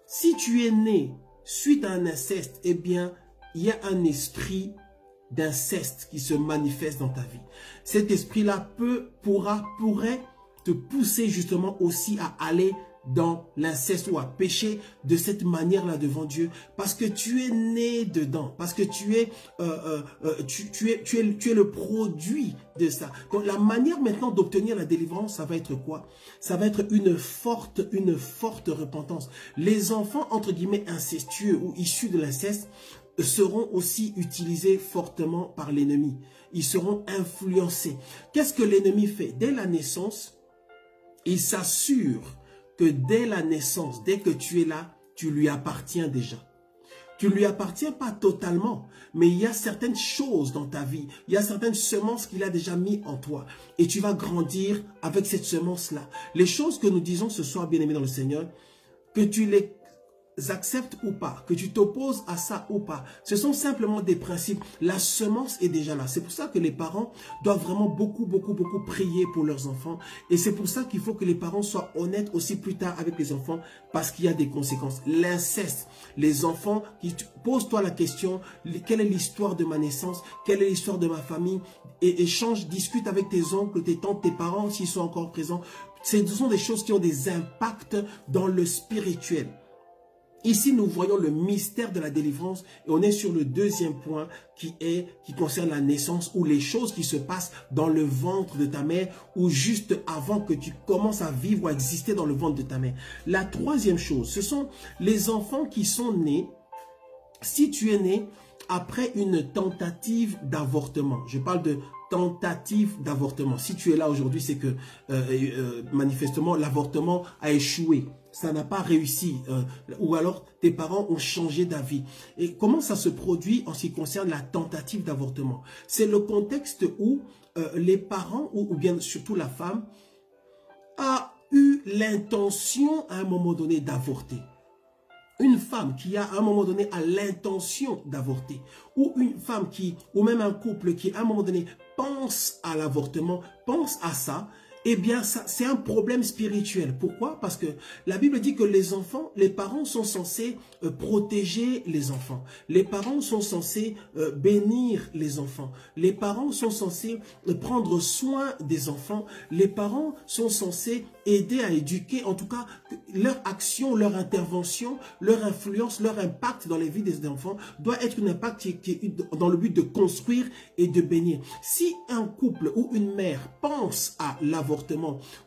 si tu es né suite à un inceste, eh bien, il y a un esprit d'inceste qui se manifeste dans ta vie. Cet esprit-là pourrait te pousser justement aussi à aller dans l'inceste ou à pécher de cette manière-là devant Dieu, parce que tu es né dedans, parce que tu es le produit de ça. Donc la manière maintenant d'obtenir la délivrance, ça va être quoi? Ça va être une forte repentance. Les enfants entre guillemets incestueux ou issus de l'inceste seront aussi utilisés fortement par l'ennemi. Ils seront influencés. Qu'est-ce que l'ennemi fait? Dès la naissance, il s'assure que dès la naissance, dès que tu es là, tu lui appartiens déjà. Tu ne lui appartiens pas totalement, mais il y a certaines choses dans ta vie, il y a certaines semences qu'il a déjà mis en toi. Et tu vas grandir avec cette semence-là. Les choses que nous disons ce soir, bien-aimés dans le Seigneur, que tu les acceptes ou pas, que tu t'opposes à ça ou pas, ce sont simplement des principes. La semence est déjà là. C'est pour ça que les parents doivent vraiment beaucoup prier pour leurs enfants. Et c'est pour ça qu'il faut que les parents soient honnêtes aussi plus tard avec les enfants, parce qu'il y a des conséquences. L'inceste, les enfants, pose-toi la question, quelle est l'histoire de ma naissance, quelle est l'histoire de ma famille, et échange, discute avec tes oncles, tes tantes, tes parents s'ils sont encore présents. Ce sont des choses qui ont des impacts dans le spirituel. Ici, nous voyons le mystère de la délivrance et on est sur le deuxième point qui concerne la naissance, ou les choses qui se passent dans le ventre de ta mère ou juste avant que tu commences à vivre ou à exister dans le ventre de ta mère. La troisième chose, ce sont les enfants qui sont nés, si tu es né après une tentative d'avortement. Je parle de tentative d'avortement. Si tu es là aujourd'hui, c'est que manifestement l'avortement a échoué. Ça n'a pas réussi, ou alors tes parents ont changé d'avis. Et comment ça se produit en ce qui concerne la tentative d'avortement? C'est le contexte où les parents, ou bien surtout la femme, a eu l'intention à un moment donné d'avorter. Une femme qui a à un moment donné a l'intention d'avorter, ou une femme ou même un couple qui à un moment donné pense à l'avortement, pense à ça, eh bien, c'est un problème spirituel. Pourquoi? Parce que la Bible dit que les enfants, les parents sont censés protéger les enfants. Les parents sont censés bénir les enfants. Les parents sont censés prendre soin des enfants. Les parents sont censés aider à éduquer. En tout cas, leur action, leur intervention, leur influence, leur impact dans les vies des enfants doit être un impact qui est dans le but de construire et de bénir. Si un couple ou une mère pense à l'avortement,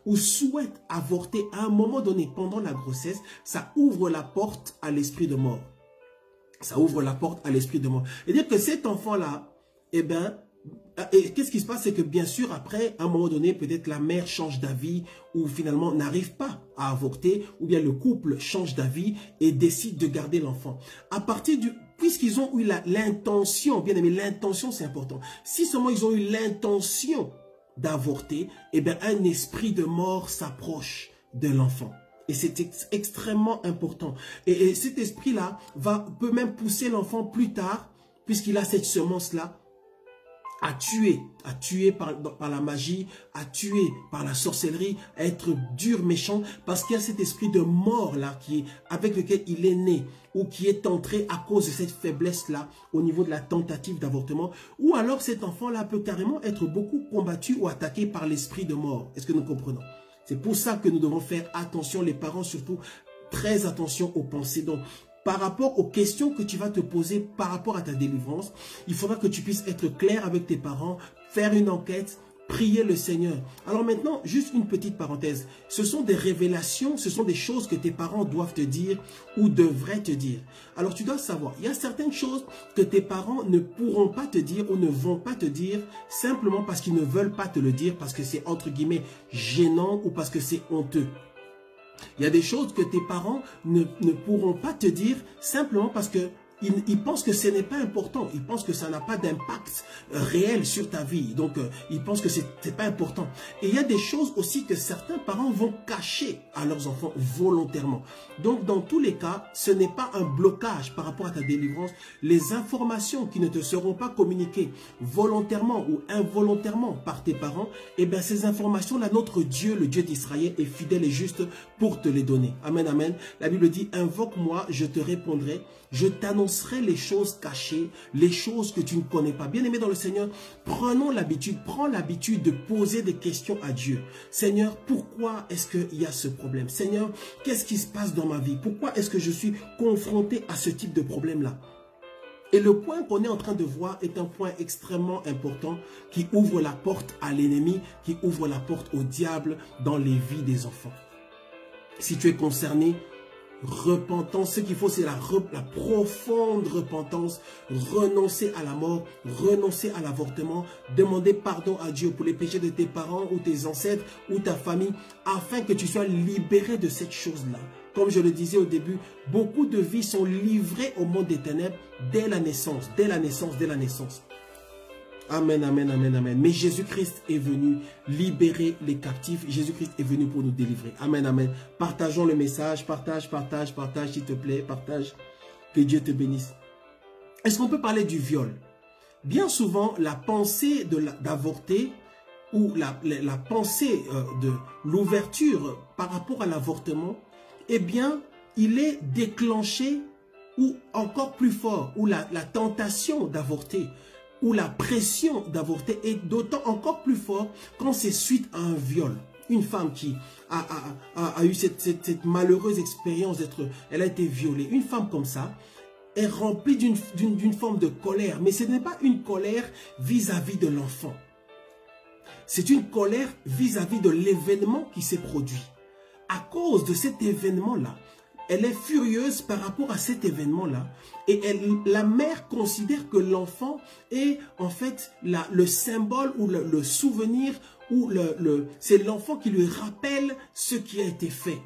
ou souhaite avorter à un moment donné pendant la grossesse, ça ouvre la porte à l'esprit de mort. Ça ouvre la porte à l'esprit de mort. C'est-à-dire que cet enfant-là, eh bien, qu'est-ce qui se passe? C'est que bien sûr, après, à un moment donné, peut-être la mère change d'avis ou finalement n'arrive pas à avorter, ou bien le couple change d'avis et décide de garder l'enfant. À partir du... Puisqu'ils ont eu l'intention, bien aimé, l'intention c'est important. Si seulement ils ont eu l'intention d'avorter, eh bien un esprit de mort s'approche de l'enfant. Et c'est extrêmement important. Et cet esprit-là peut même pousser l'enfant plus tard, puisqu'il a cette semence-là, à tuer par la magie, à tuer par la sorcellerie, à être dur, méchant, parce qu'il y a cet esprit de mort-là avec lequel il est né, ou qui est entré à cause de cette faiblesse-là au niveau de la tentative d'avortement, ou alors cet enfant-là peut carrément être beaucoup combattu ou attaqué par l'esprit de mort. Est-ce que nous comprenons? C'est pour ça que nous devons faire attention, les parents surtout, très attention aux pensées. Donc, par rapport aux questions que tu vas te poser par rapport à ta délivrance, il faudra que tu puisses être clair avec tes parents, faire une enquête, prier le Seigneur. Alors maintenant, juste une petite parenthèse. Ce sont des révélations, ce sont des choses que tes parents doivent te dire ou devraient te dire. Alors tu dois savoir, il y a certaines choses que tes parents ne pourront pas te dire ou ne vont pas te dire simplement parce qu'ils ne veulent pas te le dire, parce que c'est entre guillemets gênant ou parce que c'est honteux. Il y a des choses que tes parents ne pourront pas te dire simplement parce que il pense que ce n'est pas important. Il pense que ça n'a pas d'impact réel sur ta vie. Donc, il pense que c'est pas important. Et il y a des choses aussi que certains parents vont cacher à leurs enfants volontairement. Donc, dans tous les cas, ce n'est pas un blocage par rapport à ta délivrance. Les informations qui ne te seront pas communiquées volontairement ou involontairement par tes parents, eh bien, ces informations-là, notre Dieu, le Dieu d'Israël, est fidèle et juste pour te les donner. Amen, amen. La Bible dit, invoque-moi, je te répondrai. Je t'annoncerai les choses cachées, les choses que tu ne connais pas. Bien-aimé dans le Seigneur, prends l'habitude de poser des questions à Dieu. Seigneur, pourquoi est-ce qu'il y a ce problème? Seigneur, qu'est-ce qui se passe dans ma vie? Pourquoi est-ce que je suis confronté à ce type de problème-là? Et le point qu'on est en train de voir est un point extrêmement important qui ouvre la porte à l'ennemi, qui ouvre la porte au diable dans les vies des enfants. Si tu es concerné, repentance, ce qu'il faut, c'est la profonde repentance, renoncer à la mort, renoncer à l'avortement, demander pardon à Dieu pour les péchés de tes parents ou tes ancêtres ou ta famille, afin que tu sois libéré de cette chose-là. Comme je le disais au début, beaucoup de vies sont livrées au monde des ténèbres dès la naissance, dès la naissance, dès la naissance. Amen, amen, amen, amen. Mais Jésus-Christ est venu libérer les captifs. Jésus-Christ est venu pour nous délivrer. Amen, amen. Partageons le message. Partage, partage, partage, s'il te plaît. Partage. Que Dieu te bénisse. Est-ce qu'on peut parler du viol? Bien souvent, la pensée d'avorter ou la pensée de l'ouverture par rapport à l'avortement, eh bien, il est déclenché ou encore plus fort, ou la tentation d'avorter, où la pression d'avorter est d'autant encore plus fort quand c'est suite à un viol. Une femme qui a eu cette malheureuse expérience elle a été violée. Une femme comme ça est remplie d'une forme de colère. Mais ce n'est pas une colère vis-à-vis de l'enfant. C'est une colère vis-à-vis de l'événement qui s'est produit. À cause de cet événement-là, elle est furieuse par rapport à cet événement-là et la mère considère que l'enfant est en fait le symbole ou le souvenir ou c'est l'enfant qui lui rappelle ce qui a été fait,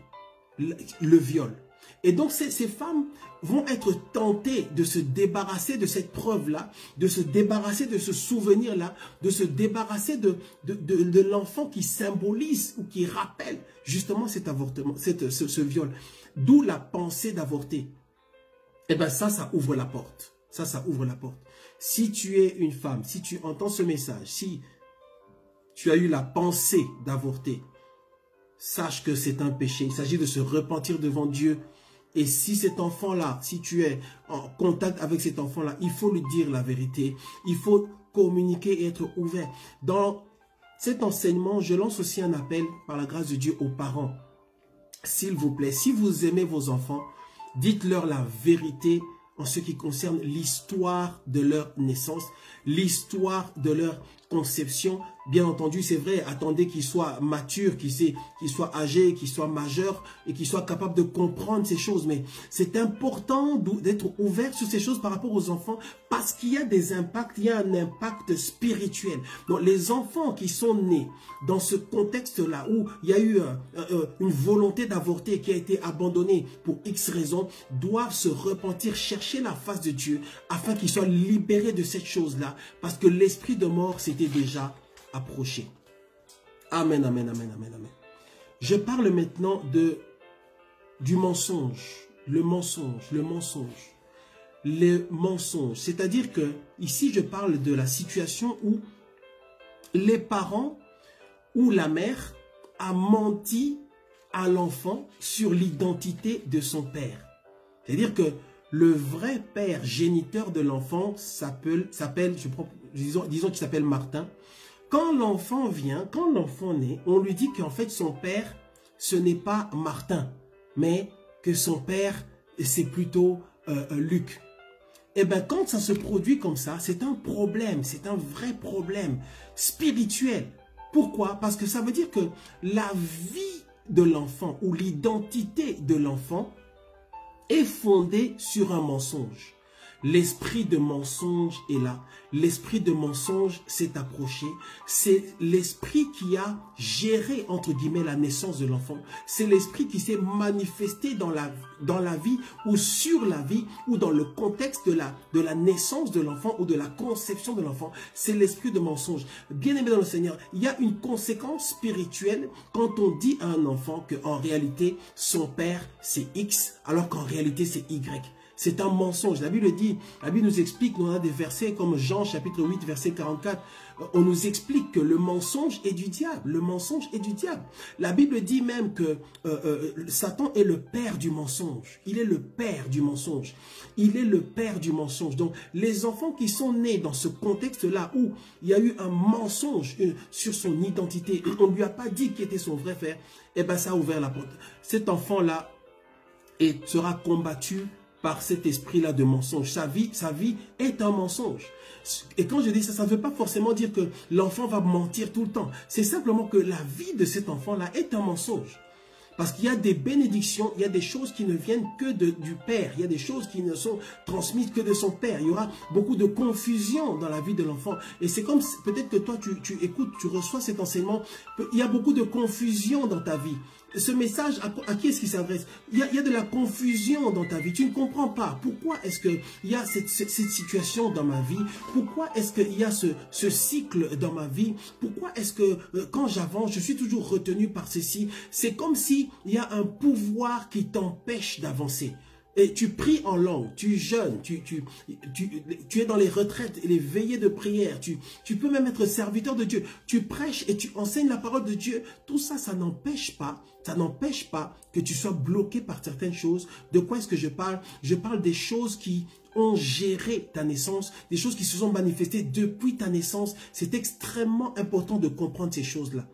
le viol. Et donc ces femmes vont être tentées de se débarrasser de cette preuve-là, de se débarrasser de ce souvenir-là, de se débarrasser de l'enfant qui symbolise ou qui rappelle justement cet avortement, ce viol. D'où la pensée d'avorter. Eh bien ça ouvre la porte. Ça ouvre la porte. Si tu es une femme, si tu entends ce message, si tu as eu la pensée d'avorter, sache que c'est un péché. Il s'agit de se repentir devant Dieu. Et si cet enfant-là, si tu es en contact avec cet enfant-là, il faut lui dire la vérité. Il faut communiquer et être ouvert. Dans cet enseignement, je lance aussi un appel par la grâce de Dieu aux parents. S'il vous plaît, si vous aimez vos enfants, dites-leur la vérité en ce qui concerne l'histoire de leur naissance, l'histoire de leur conception. Bien entendu, c'est vrai, attendez qu'ils soient matures, qu'ils soient âgés, qu'ils soient majeurs et qu'ils soient capables de comprendre ces choses. Mais c'est important d'être ouvert sur ces choses par rapport aux enfants parce qu'il y a des impacts, il y a un impact spirituel. Donc les enfants qui sont nés dans ce contexte-là où il y a eu une volonté d'avorter qui a été abandonnée pour X raisons, doivent se repentir, chercher la face de Dieu afin qu'ils soient libérés de cette chose-là parce que l'esprit de mort s'était déjà approché. Amen, amen, amen, amen, amen. Je parle maintenant du mensonge. Le mensonge, le mensonge. Le mensonge. C'est-à-dire que, ici, je parle de la situation où les parents ou la mère a menti à l'enfant sur l'identité de son père. C'est-à-dire que le vrai père géniteur de l'enfant s'appelle, disons qu'il s'appelle Martin. Quand l'enfant vient, quand l'enfant naît, on lui dit qu'en fait son père, ce n'est pas Martin, mais que son père, c'est plutôt Luc. Et bien quand ça se produit comme ça, c'est un problème, c'est un vrai problème spirituel. Pourquoi? Parce que ça veut dire que la vie de l'enfant ou l'identité de l'enfant est fondée sur un mensonge. L'esprit de mensonge est là. L'esprit de mensonge s'est approché. C'est l'esprit qui a géré, entre guillemets, la naissance de l'enfant. C'est l'esprit qui s'est manifesté dans la vie ou sur la vie ou dans le contexte de la naissance de l'enfant ou de la conception de l'enfant. C'est l'esprit de mensonge. Bien aimé dans le Seigneur, il y a une conséquence spirituelle quand on dit à un enfant qu'en réalité, son père, c'est X, alors qu'en réalité, c'est Y. C'est un mensonge. La Bible dit, la Bible nous explique, nous on a des versets comme Jean chapitre 8, verset 44, on nous explique que le mensonge est du diable. Le mensonge est du diable. La Bible dit même que Satan est le père du mensonge. Il est le père du mensonge. Il est le père du mensonge. Donc, les enfants qui sont nés dans ce contexte-là où il y a eu un mensonge sur son identité, on ne lui a pas dit qui était son vrai père, eh bien ça a ouvert la porte. Cet enfant-là sera combattu par cet esprit-là de mensonge. Sa vie est un mensonge. Et quand je dis ça, ça ne veut pas forcément dire que l'enfant va mentir tout le temps. C'est simplement que la vie de cet enfant-là est un mensonge. Parce qu'il y a des bénédictions, il y a des choses qui ne viennent que du Père. Il y a des choses qui ne sont transmises que de son Père. Il y aura beaucoup de confusion dans la vie de l'enfant. Et c'est comme, peut-être que toi, tu écoutes, tu reçois cet enseignement. Il y a beaucoup de confusion dans ta vie. Ce message, à qui est-ce qu'il s'adresse? Il y a de la confusion dans ta vie. Tu ne comprends pas. Pourquoi est-ce qu'il y a cette situation dans ma vie? Pourquoi est-ce qu'il y a ce cycle dans ma vie? Pourquoi est-ce que quand j'avance, je suis toujours retenu par ceci? C'est comme s'il y a un pouvoir qui t'empêche d'avancer. Et tu pries en langue, tu jeûnes, tu es dans les retraites et les veillées de prière, tu peux même être serviteur de Dieu, tu prêches et tu enseignes la parole de Dieu. Tout ça, ça n'empêche pas que tu sois bloqué par certaines choses. De quoi est-ce que je parle? Je parle des choses qui ont géré ta naissance, des choses qui se sont manifestées depuis ta naissance. C'est extrêmement important de comprendre ces choses-là.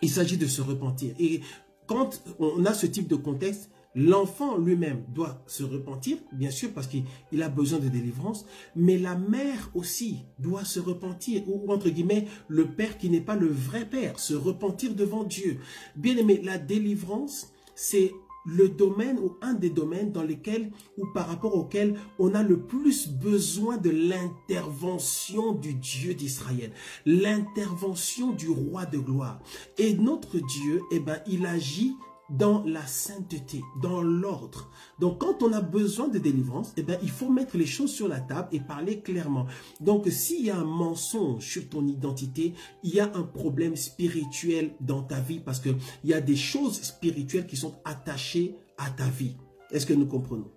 Il s'agit de se repentir. Et quand on a ce type de contexte, l'enfant lui-même doit se repentir, bien sûr, parce qu'il a besoin de délivrance, mais la mère aussi doit se repentir, ou entre guillemets, le père qui n'est pas le vrai père, se repentir devant Dieu. Bien aimé, la délivrance, c'est le domaine ou un des domaines dans lesquels ou par rapport auquel on a le plus besoin de l'intervention du Dieu d'Israël, l'intervention du roi de gloire. Et notre Dieu, eh ben, il agit dans la sainteté, dans l'ordre. Donc, quand on a besoin de délivrance, eh bien, il faut mettre les choses sur la table et parler clairement. Donc, s'il y a un mensonge sur ton identité, il y a un problème spirituel dans ta vie parce qu'il y a des choses spirituelles qui sont attachées à ta vie. Est-ce que nous comprenons?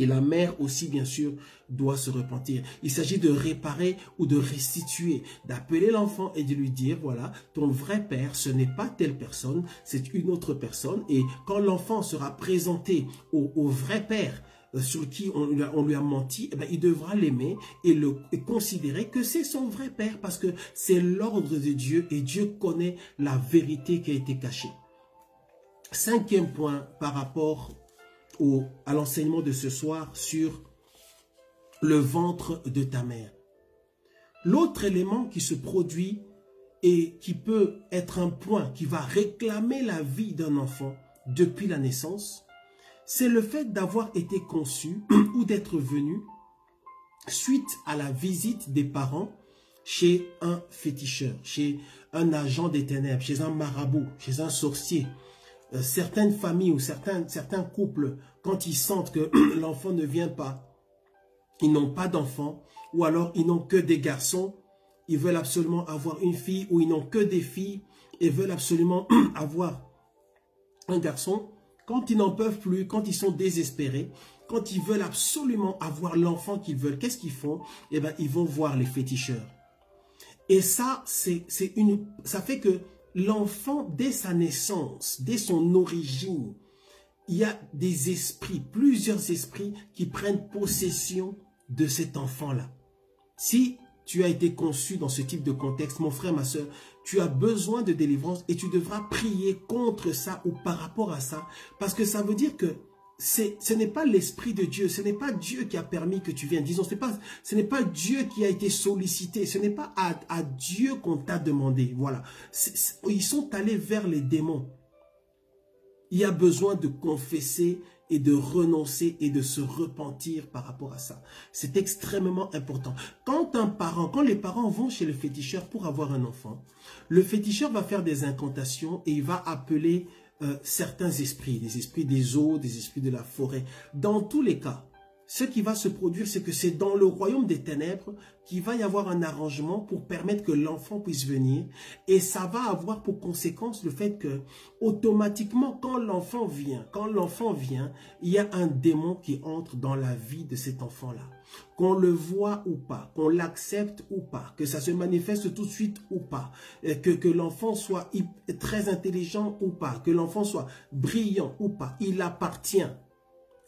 Et la mère aussi, bien sûr, doit se repentir. Il s'agit de réparer ou de restituer, d'appeler l'enfant et de lui dire, voilà, ton vrai père, ce n'est pas telle personne, c'est une autre personne. Et quand l'enfant sera présenté au vrai père sur qui on lui a menti, eh bien, il devra l'aimer et considérer que c'est son vrai père parce que c'est l'ordre de Dieu et Dieu connaît la vérité qui a été cachée. 5e point par rapport à l'enseignement de ce soir sur le ventre de ta mère. L'autre élément qui se produit et qui peut être un point qui va réclamer la vie d'un enfant depuis la naissance, c'est le fait d'avoir été conçu ou d'être venu suite à la visite des parents chez un féticheur, chez un agent des ténèbres, chez un marabout, chez un sorcier. Certaines familles ou certains couples, quand ils sentent que l'enfant ne vient pas, ils n'ont pas d'enfant, ou alors ils n'ont que des garçons, ils veulent absolument avoir une fille, ou ils n'ont que des filles, et veulent absolument avoir un garçon. Quand ils n'en peuvent plus, quand ils sont désespérés, quand ils veulent absolument avoir l'enfant qu'ils veulent, qu'est-ce qu'ils font? Eh bien, ils vont voir les féticheurs. Et ça, ça fait que l'enfant, dès sa naissance, dès son origine, il y a des esprits, plusieurs esprits qui prennent possession de cet enfant-là. Si tu as été conçu dans ce type de contexte, mon frère, ma soeur, tu as besoin de délivrance et tu devras prier contre ça ou par rapport à ça. Parce que ça veut dire que ce n'est pas l'Esprit de Dieu, ce n'est pas Dieu qui a permis que tu viennes. Disons, ce n'est pas Dieu qui a été sollicité, ce n'est pas à Dieu qu'on t'a demandé. Voilà. Ils sont allés vers les démons. Il y a besoin de confesser et de renoncer et de se repentir par rapport à ça. C'est extrêmement important. Quand les parents vont chez le féticheur pour avoir un enfant, le féticheur va faire des incantations et il va appeler certains esprits, des esprits des eaux, des esprits de la forêt. Dans tous les cas, ce qui va se produire, c'est que c'est dans le royaume des ténèbres qu'il va y avoir un arrangement pour permettre que l'enfant puisse venir. Et ça va avoir pour conséquence le fait que, automatiquement, quand l'enfant vient, il y a un démon qui entre dans la vie de cet enfant-là. Qu'on le voit ou pas, qu'on l'accepte ou pas, que ça se manifeste tout de suite ou pas, que l'enfant soit très intelligent ou pas, que l'enfant soit brillant ou pas, il appartient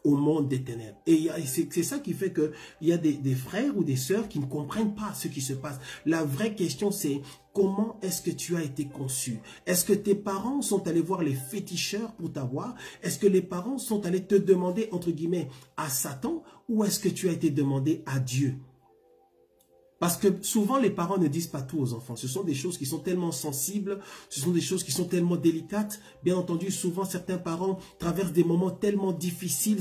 au monde des ténèbres. Et c'est ça qui fait qu'il y a des frères ou des sœurs qui ne comprennent pas ce qui se passe. La vraie question, c'est comment est-ce que tu as été conçu? Est-ce que tes parents sont allés voir les féticheurs pour t'avoir? Est-ce que les parents sont allés te demander, entre guillemets, à Satan? Ou est-ce que tu as été demandé à Dieu? Parce que souvent, les parents ne disent pas tout aux enfants. Ce sont des choses qui sont tellement sensibles, ce sont des choses qui sont tellement délicates. Bien entendu, souvent, certains parents traversent des moments tellement difficiles.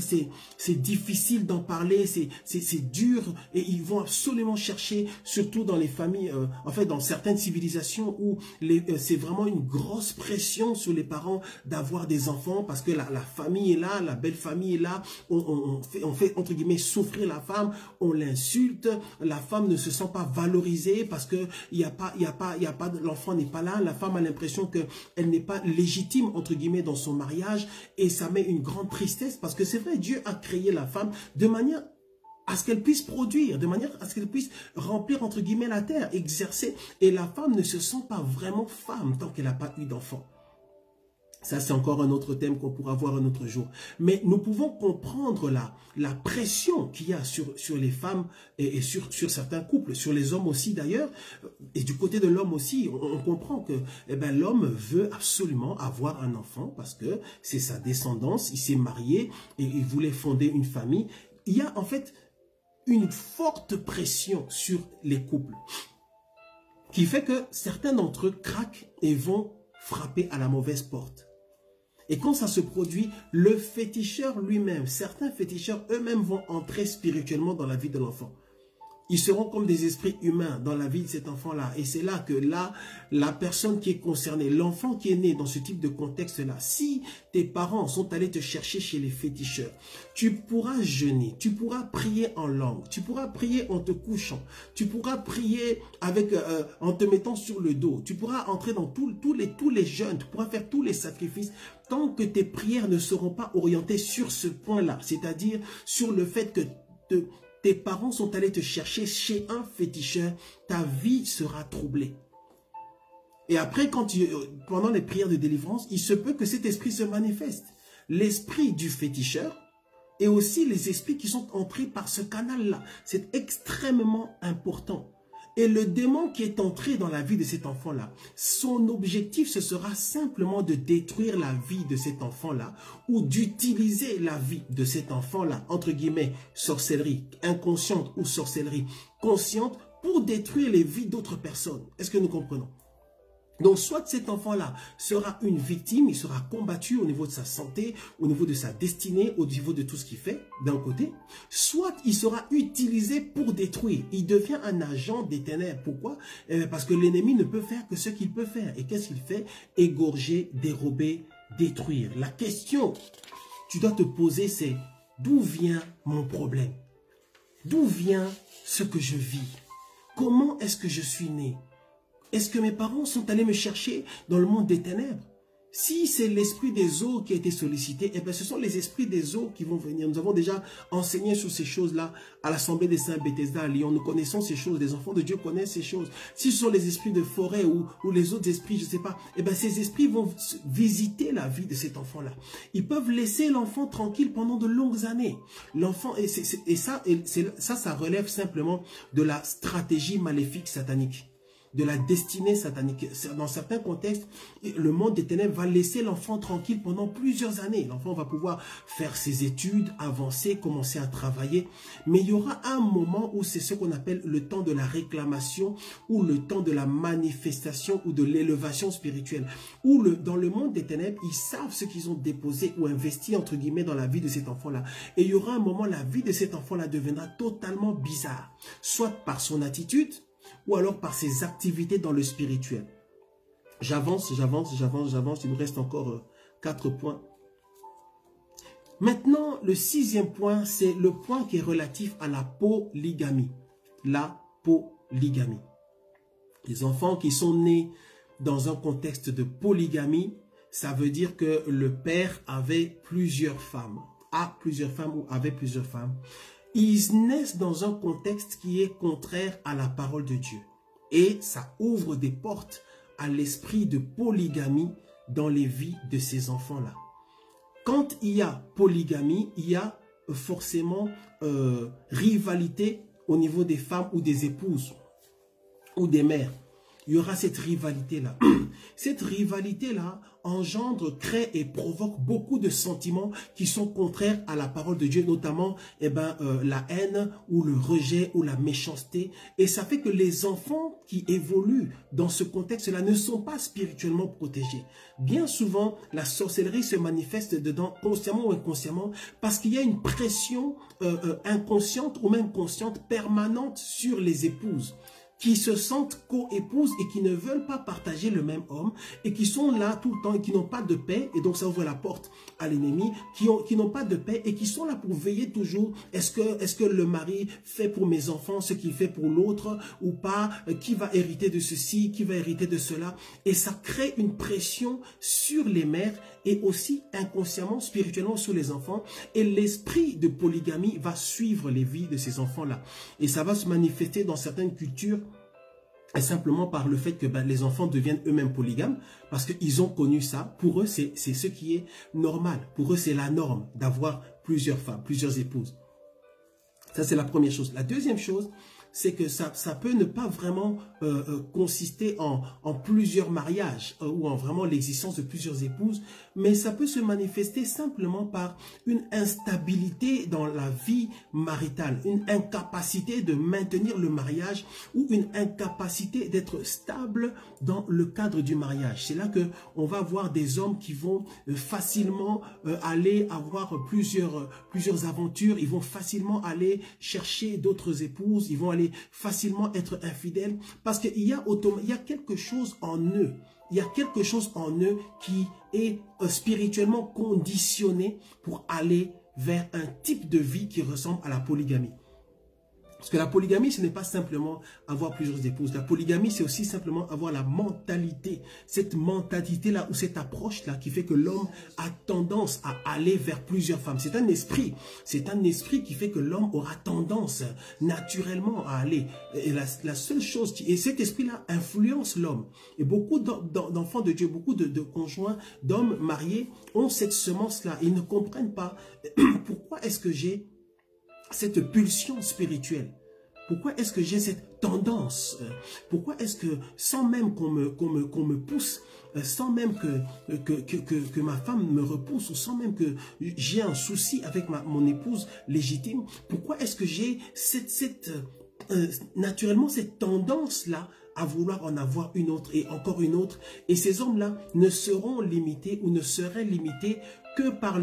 C'est difficile d'en parler, c'est dur. Et ils vont absolument chercher, surtout dans les familles, en fait, dans certaines civilisations où c'est vraiment une grosse pression sur les parents d'avoir des enfants parce que la famille est là, la belle famille est là. On fait, entre guillemets, souffrir la femme, on l'insulte, la femme ne se sent pas valorisée parce que l'enfant n'est pas là, la femme a l'impression qu'elle n'est pas légitime entre guillemets dans son mariage et ça met une grande tristesse parce que c'est vrai, Dieu a créé la femme de manière à ce qu'elle puisse produire, de manière à ce qu'elle puisse remplir entre guillemets la terre, exercer, et la femme ne se sent pas vraiment femme tant qu'elle n'a pas eu d'enfant. Ça, c'est encore un autre thème qu'on pourra voir un autre jour. Mais nous pouvons comprendre la pression qu'il y a sur les femmes et sur certains couples, sur les hommes aussi d'ailleurs. Et du côté de l'homme aussi, on comprend que l'homme veut absolument avoir un enfant parce que c'est sa descendance, il s'est marié et il voulait fonder une famille. Il y a en fait une forte pression sur les couples qui fait que certains d'entre eux craquent et vont frapper à la mauvaise porte. Et quand ça se produit, le féticheur lui-même, certains féticheurs eux-mêmes vont entrer spirituellement dans la vie de l'enfant. Ils seront comme des esprits humains dans la vie de cet enfant-là. Et c'est là que la personne qui est concernée, l'enfant qui est né dans ce type de contexte-là, si tes parents sont allés te chercher chez les féticheurs, tu pourras jeûner, tu pourras prier en langue, tu pourras prier en te couchant, tu pourras prier en te mettant sur le dos, tu pourras entrer dans tous les jeûnes, tu pourras faire tous les sacrifices, tant que tes prières ne seront pas orientées sur ce point-là, c'est-à-dire sur le fait que tes parents sont allés te chercher chez un féticheur, ta vie sera troublée. Et après, pendant les prières de délivrance, il se peut que cet esprit se manifeste. L'esprit du féticheur et aussi les esprits qui sont entrés par ce canal-là. C'est extrêmement important. Et le démon qui est entré dans la vie de cet enfant-là, son objectif, ce sera simplement de détruire la vie de cet enfant-là ou d'utiliser la vie de cet enfant-là, entre guillemets, sorcellerie inconsciente ou sorcellerie consciente, pour détruire les vies d'autres personnes. Est-ce que nous comprenons? Donc, soit cet enfant-là sera une victime, il sera combattu au niveau de sa santé, au niveau de sa destinée, au niveau de tout ce qu'il fait, d'un côté. Soit il sera utilisé pour détruire. Il devient un agent des ténèbres. Pourquoi? Parce que l'ennemi ne peut faire que ce qu'il peut faire. Et qu'est-ce qu'il fait? Égorger, dérober, détruire. La question que tu dois te poser, c'est d'où vient mon problème? D'où vient ce que je vis? Comment est-ce que je suis né? Est-ce que mes parents sont allés me chercher dans le monde des ténèbres? Si c'est l'esprit des eaux qui a été sollicité, eh bien ce sont les esprits des eaux qui vont venir. Nous avons déjà enseigné sur ces choses-là à l'Assemblée des Saints Bethesda à Lyon. Nous connaissons ces choses, les enfants de Dieu connaissent ces choses. Si ce sont les esprits de forêt ou les autres esprits, je ne sais pas, eh bien ces esprits vont visiter la vie de cet enfant-là. Ils peuvent laisser l'enfant tranquille pendant de longues années. L'enfant, ça relève simplement de la stratégie maléfique satanique. de la destinée satanique. Dans certains contextes, le monde des ténèbres va laisser l'enfant tranquille pendant plusieurs années. L'enfant va pouvoir faire ses études, avancer, commencer à travailler. Mais il y aura un moment où c'est ce qu'on appelle le temps de la réclamation ou le temps de la manifestation ou de l'élévation spirituelle. Où dans le monde des ténèbres, ils savent ce qu'ils ont déposé ou investi entre guillemets dans la vie de cet enfant-là. Et il y aura un moment, la vie de cet enfant-là deviendra totalement bizarre. Soit par son attitude, ou alors par ses activités dans le spirituel. J'avance, il nous reste encore 4 points. Maintenant, le 6e point, c'est le point qui est relatif à la polygamie. La polygamie. Les enfants qui sont nés dans un contexte de polygamie, ça veut dire que le père avait plusieurs femmes, a plusieurs femmes ou avait plusieurs femmes. Ils naissent dans un contexte qui est contraire à la parole de Dieu. Et ça ouvre des portes à l'esprit de polygamie dans les vies de ces enfants-là. Quand il y a polygamie, il y a forcément rivalité au niveau des femmes ou des épouses ou des mères. Il y aura cette rivalité-là. Cette rivalité-là engendre, crée et provoque beaucoup de sentiments qui sont contraires à la parole de Dieu, notamment la haine ou le rejet ou la méchanceté. Et ça fait que les enfants qui évoluent dans ce contexte-là ne sont pas spirituellement protégés. Bien souvent, la sorcellerie se manifeste dedans, consciemment ou inconsciemment, parce qu'il y a une pression inconsciente ou même consciente permanente sur les épouses, qui se sentent co-épouses et qui ne veulent pas partager le même homme et qui sont là tout le temps et qui n'ont pas de paix, et donc ça ouvre la porte à l'ennemi, qui n'ont pas de paix et qui sont là pour veiller toujours, est-ce que le mari fait pour mes enfants ce qu'il fait pour l'autre ou pas, qui va hériter de ceci, qui va hériter de cela, et ça crée une pression sur les mères et aussi inconsciemment, spirituellement sur les enfants, et l'esprit de polygamie va suivre les vies de ces enfants-là. Et ça va se manifester dans certaines cultures et simplement par le fait que les enfants deviennent eux-mêmes polygames, parce qu'ils ont connu ça. Pour eux, c'est ce qui est normal. Pour eux, c'est la norme d'avoir plusieurs femmes, plusieurs épouses. Ça, c'est la première chose. La deuxième chose, c'est que ça peut ne pas vraiment consister en plusieurs mariages ou en vraiment l'existence de plusieurs épouses, mais ça peut se manifester simplement par une instabilité dans la vie maritale, une incapacité de maintenir le mariage ou une incapacité d'être stable dans le cadre du mariage. C'est là qu'on va voir des hommes qui vont facilement aller avoir plusieurs aventures, ils vont facilement aller chercher d'autres épouses, ils vont aller facilement être infidèles, parce qu'il y a quelque chose en eux. Il y a quelque chose en eux qui est spirituellement conditionné pour aller vers un type de vie qui ressemble à la polygamie. Parce que la polygamie, ce n'est pas simplement avoir plusieurs épouses. La polygamie, c'est aussi simplement avoir la mentalité. Cette mentalité-là ou cette approche-là qui fait que l'homme a tendance à aller vers plusieurs femmes. C'est un esprit. C'est un esprit qui fait que l'homme aura tendance naturellement à aller. Et la seule chose, et cet esprit-là influence l'homme. Et beaucoup d'enfants de Dieu, beaucoup de conjoints, d'hommes mariés ont cette semence-là. Ils ne comprennent pas pourquoi est-ce que j'ai cette pulsion spirituelle. Pourquoi est-ce que j'ai cette tendance? Pourquoi est-ce que sans même qu'on me pousse, sans même que ma femme me repousse, ou sans même que j'ai un souci avec mon épouse légitime, pourquoi est-ce que j'ai naturellement cette tendance-là à vouloir en avoir une autre et encore une autre? Et ces hommes-là ne seront limités ou ne seraient limités que par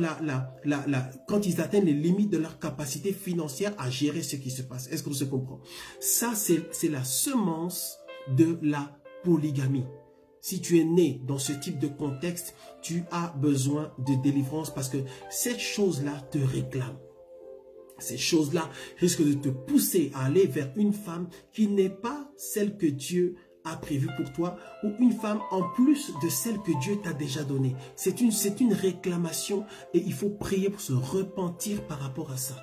quand ils atteignent les limites de leur capacité financière à gérer ce qui se passe. Est-ce qu'on se comprend? Ça, c'est la semence de la polygamie. Si tu es né dans ce type de contexte, tu as besoin de délivrance parce que cette chose-là te réclame. Ces choses-là risquent de te pousser à aller vers une femme qui n'est pas celle que Dieu a prévue pour toi, ou une femme en plus de celle que Dieu t'a déjà donnée. C'est une réclamation et il faut prier pour se repentir par rapport à ça.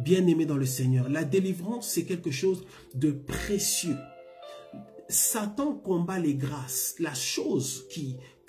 Bien-aimé dans le Seigneur, la délivrance, c'est quelque chose de précieux. Satan combat les grâces. La chose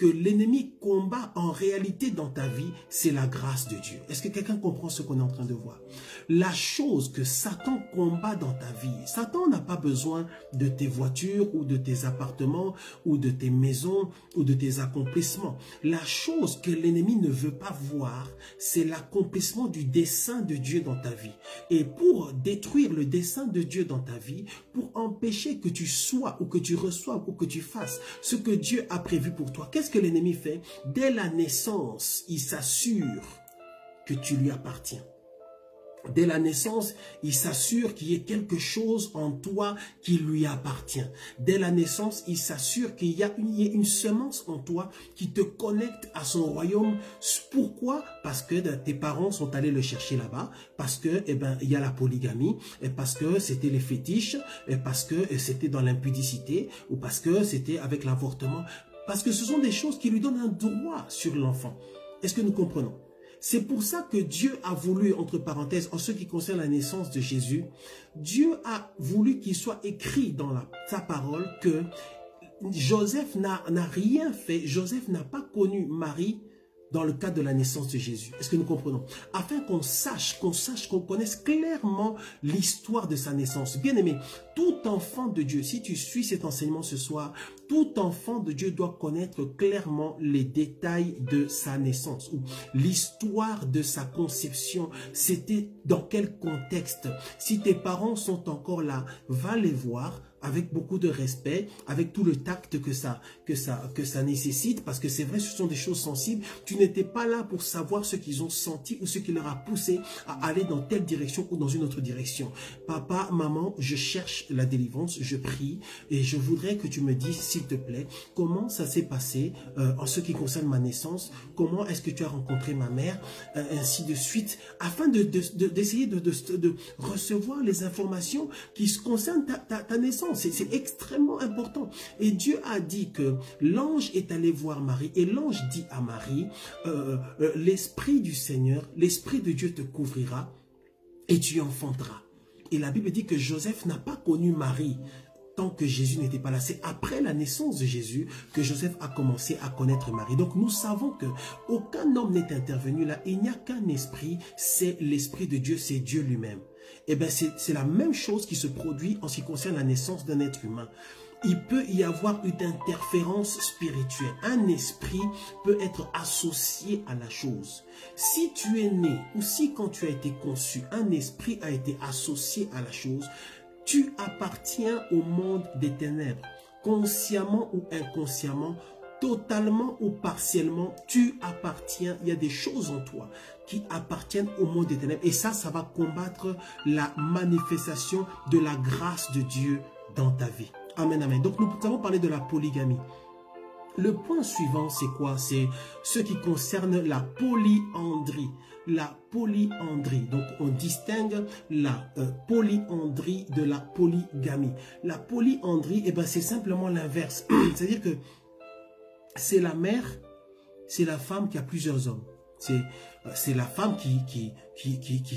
que l'ennemi combat en réalité dans ta vie, c'est la grâce de Dieu. Est-ce que quelqu'un comprend ce qu'on est en train de voir? La chose que Satan combat dans ta vie, Satan n'a pas besoin de tes voitures ou de tes appartements ou de tes maisons ou de tes accomplissements. La chose que l'ennemi ne veut pas voir, c'est l'accomplissement du dessein de Dieu dans ta vie. Et pour détruire le dessein de Dieu dans ta vie, pour empêcher que tu sois ou que tu reçoives ou que tu fasses ce que Dieu a prévu pour toi, qu'est-ce que l'ennemi fait? Dès la naissance, il s'assure que tu lui appartiens. Dès la naissance, il s'assure qu'il y ait quelque chose en toi qui lui appartient. Dès la naissance, il s'assure qu'il y ait une semence en toi qui te connecte à son royaume. Pourquoi? Parce que tes parents sont allés le chercher là-bas, parce que il y a la polygamie, et parce que c'était les fétiches, et parce que c'était dans l'impudicité, ou parce que c'était avec l'avortement. Parce que ce sont des choses qui lui donnent un droit sur l'enfant. Est-ce que nous comprenons? C'est pour ça que Dieu a voulu, entre parenthèses, en ce qui concerne la naissance de Jésus, Dieu a voulu qu'il soit écrit dans sa parole que Joseph n'a rien fait, Joseph n'a pas connu Marie dans le cadre de la naissance de Jésus. Est-ce que nous comprenons? Afin qu'on sache, qu'on connaisse clairement l'histoire de sa naissance. Bien aimé, tout enfant de Dieu, si tu suis cet enseignement ce soir, tout enfant de Dieu doit connaître clairement les détails de sa naissance ou l'histoire de sa conception. C'était dans quel contexte? Si tes parents sont encore là, va les voir avec beaucoup de respect, avec tout le tact que ça nécessite, parce que c'est vrai, ce sont des choses sensibles. Tu n'étais pas là pour savoir ce qu'ils ont senti ou ce qui leur a poussé à aller dans telle direction ou dans une autre direction. Papa, maman, je cherche la délivrance, je prie et je voudrais que tu me dises, s'il te plaît, comment ça s'est passé en ce qui concerne ma naissance, comment est-ce que tu as rencontré ma mère, ainsi de suite, afin d'essayer de recevoir les informations qui concernent ta naissance. C'est extrêmement important. Et Dieu a dit que l'ange est allé voir Marie et l'ange dit à Marie, l'Esprit du Seigneur, l'Esprit de Dieu te couvrira et tu enfanteras. Et la Bible dit que Joseph n'a pas connu Marie tant que Jésus n'était pas là. C'est après la naissance de Jésus que Joseph a commencé à connaître Marie. Donc nous savons que aucun homme n'est intervenu là. Il n'y a qu'un esprit, c'est l'Esprit de Dieu, c'est Dieu lui-même. Eh bien, c'est la même chose qui se produit en ce qui concerne la naissance d'un être humain. Il peut y avoir une interférence spirituelle. Un esprit peut être associé à la chose. Si tu es né ou si quand tu as été conçu, un esprit a été associé à la chose, tu appartiens au monde des ténèbres. Consciemment ou inconsciemment, totalement ou partiellement, tu appartiens. Il y a des choses en toi qui appartiennent au monde des ténèbres. Et ça va combattre la manifestation de la grâce de Dieu dans ta vie. Amen, amen. Donc nous avons parlé de la polygamie. Le point suivant, c'est quoi? C'est ce qui concerne la polyandrie. La polyandrie. Donc on distingue la polyandrie de la polygamie. La polyandrie, eh ben, c'est simplement l'inverse. C'est-à-dire que c'est la mère, c'est la femme qui a plusieurs hommes. C'est la femme qui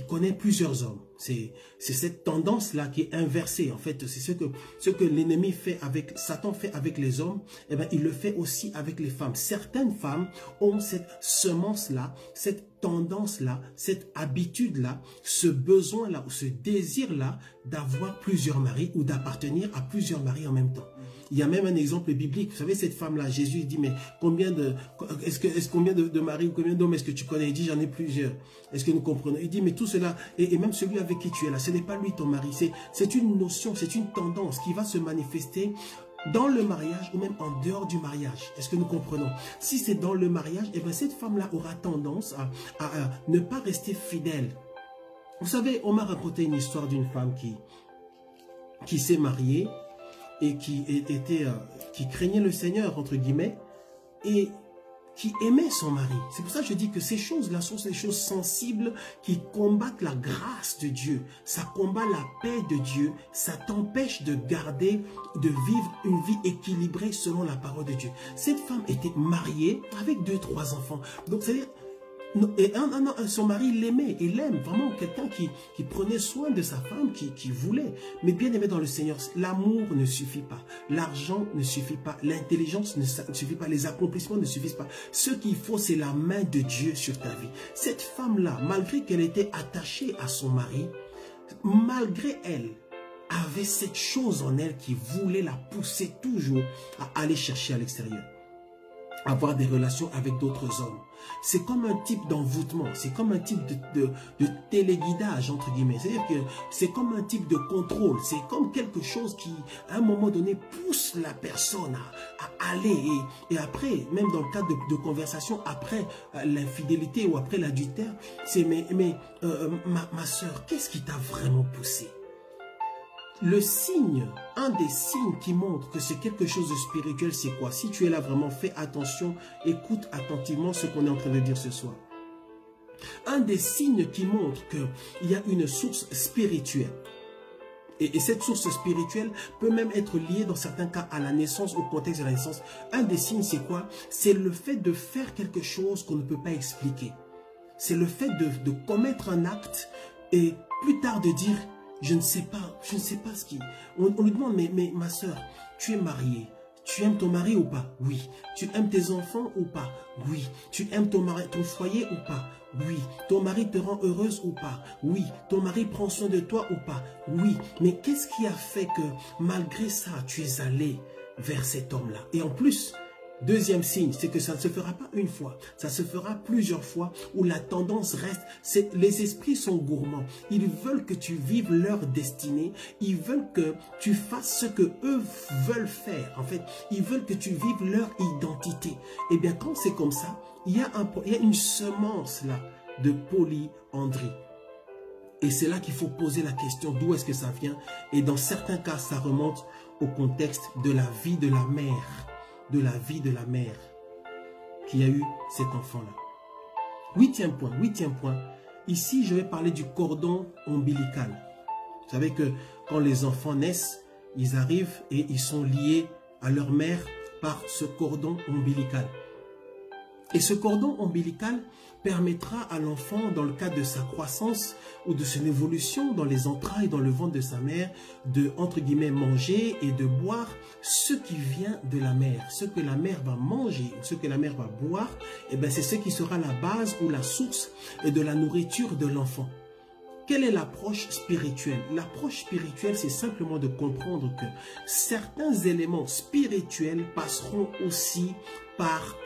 connaît plusieurs hommes. C'est cette tendance-là qui est inversée. En fait, c'est ce que l'ennemi fait avec, Satan fait avec les hommes, eh bien, il le fait aussi avec les femmes. Certaines femmes ont cette semence-là, cette tendance-là, cette habitude-là, ce besoin-là, ou ce désir-là d'avoir plusieurs maris ou d'appartenir à plusieurs maris en même temps. Il y a même un exemple biblique. Vous savez, cette femme-là, Jésus dit, mais combien de maris ou combien d'hommes est-ce que tu connais? Il dit, j'en ai plusieurs. Est-ce que nous comprenons? Il dit, mais tout cela, et même celui avec qui tu es là, ce n'est pas lui ton mari. C'est une notion, c'est une tendance qui va se manifester dans le mariage ou même en dehors du mariage. Est-ce que nous comprenons? Si c'est dans le mariage, eh bien, cette femme-là aura tendance à ne pas rester fidèle. Vous savez, on m'a raconté une histoire d'une femme qui s'est mariée et qui craignait le Seigneur, entre guillemets, et qui aimait son mari. C'est pour ça que je dis que ces choses-là sont des choses sensibles qui combattent la grâce de Dieu. Ça combat la paix de Dieu. Ça t'empêche de vivre une vie équilibrée selon la parole de Dieu. Cette femme était mariée avec 2-3 enfants. Donc, c'est-à-dire, Et son mari l'aimait, il l'aime, vraiment quelqu'un qui prenait soin de sa femme, qui voulait. Mais bien aimé dans le Seigneur, l'amour ne suffit pas, l'argent ne suffit pas, l'intelligence ne suffit pas, les accomplissements ne suffisent pas. Ce qu'il faut, c'est la main de Dieu sur ta vie. Cette femme-là, malgré qu'elle était attachée à son mari, malgré elle, avait cette chose en elle qui voulait la pousser toujours à aller chercher à l'extérieur, avoir des relations avec d'autres hommes. C'est comme un type d'envoûtement, c'est comme un type de téléguidage, entre guillemets. C'est-à-dire que c'est comme un type de contrôle, c'est comme quelque chose qui, à un moment donné, pousse la personne à aller. Et après, même dans le cadre de conversation, après l'infidélité ou après l'adultère, c'est ma soeur, qu'est-ce qui t'a vraiment poussé? Le signe, un des signes qui montre que c'est quelque chose de spirituel, c'est quoi? Si tu es là vraiment, fais attention, écoute attentivement ce qu'on est en train de dire ce soir. Un des signes qui montre qu'il y a une source spirituelle. Et cette source spirituelle peut même être liée dans certains cas à la naissance, au contexte de la naissance. Un des signes, c'est quoi? C'est le fait de faire quelque chose qu'on ne peut pas expliquer. C'est le fait de commettre un acte et plus tard de dire... Je ne sais pas ce qui... On lui demande, mais ma soeur, tu es mariée, tu aimes ton mari ou pas? Oui. Tu aimes tes enfants ou pas? Oui. Tu aimes ton foyer ou pas? Oui. Ton mari te rend heureuse ou pas? Oui. Ton mari prend soin de toi ou pas? Oui. Mais qu'est-ce qui a fait que malgré ça, tu es allé vers cet homme-là? Et en plus... Deuxième signe, c'est que ça ne se fera pas une fois, ça se fera plusieurs fois où la tendance reste, les esprits sont gourmands, ils veulent que tu vives leur destinée, ils veulent que tu fasses ce que eux veulent faire, en fait, ils veulent que tu vives leur identité. Et bien quand c'est comme ça, il y a une semence là de polyandrie. Et c'est là qu'il faut poser la question d'où est-ce que ça vient. Et dans certains cas, ça remonte au contexte de la vie de la mère. De la vie de la mère qui a eu cet enfant-là. Huitième point. Ici, je vais parler du cordon ombilical. Vous savez que quand les enfants naissent, ils arrivent et ils sont liés à leur mère par ce cordon ombilical. Et ce cordon ombilical permettra à l'enfant, dans le cadre de sa croissance ou de son évolution dans les entrailles, dans le ventre de sa mère, de, entre guillemets, manger et de boire ce qui vient de la mère. Ce que la mère va manger, ce que la mère va boire, eh bien, c'est ce qui sera la base ou la source de la nourriture de l'enfant. Quelle est l'approche spirituelle? L'approche spirituelle, c'est simplement de comprendre que certains éléments spirituels passeront aussi par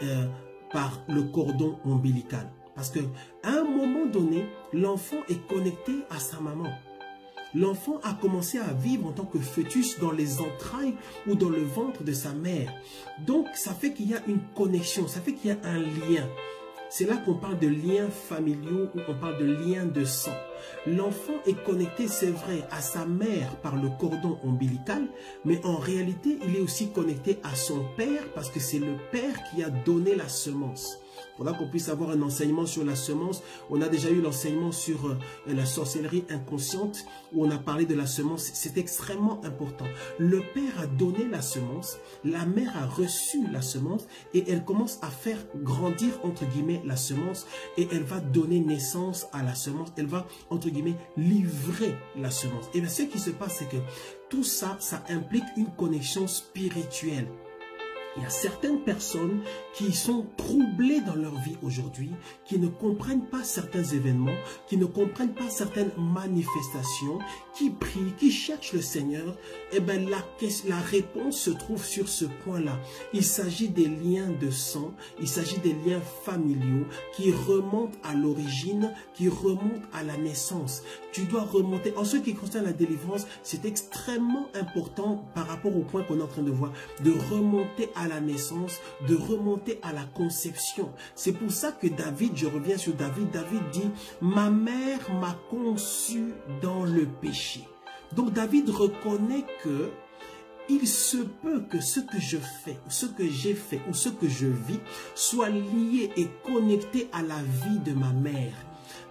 le cordon ombilical. Parce qu'à un moment donné, l'enfant est connecté à sa maman. L'enfant a commencé à vivre en tant que fœtus dans les entrailles ou dans le ventre de sa mère. Donc, ça fait qu'il y a une connexion, ça fait qu'il y a un lien. C'est là qu'on parle de liens familiaux ou on parle de liens de sang. L'enfant est connecté, c'est vrai, à sa mère par le cordon ombilical, mais en réalité, il est aussi connecté à son père parce que c'est le père qui a donné la semence. Il faudra qu'on puisse avoir un enseignement sur la semence. On a déjà eu l'enseignement sur la sorcellerie inconsciente où on a parlé de la semence. C'est extrêmement important. Le père a donné la semence, la mère a reçu la semence et elle commence à faire grandir, entre guillemets, la semence et elle va donner naissance à la semence. Elle va, entre guillemets, livrer la semence. Et bien, ce qui se passe, c'est que tout ça, ça implique une connexion spirituelle. Il y a certaines personnes qui sont troublées dans leur vie aujourd'hui, qui ne comprennent pas certains événements, qui ne comprennent pas certaines manifestations, qui prient, qui cherchent le Seigneur. Eh bien, la réponse se trouve sur ce point-là. Il s'agit des liens de sang, il s'agit des liens familiaux qui remontent à l'origine, qui remontent à la naissance. Tu dois remonter. En ce qui concerne la délivrance, c'est extrêmement important par rapport au point qu'on est en train de voir, de remonter à la naissance, de remonter à la conception. C'est pour ça que David, je reviens sur David, David dit « Ma mère m'a conçu dans le péché ». Donc David reconnaît que il se peut que ce que je fais, ce que j'ai fait ou ce que je vis soit lié et connecté à la vie de ma mère.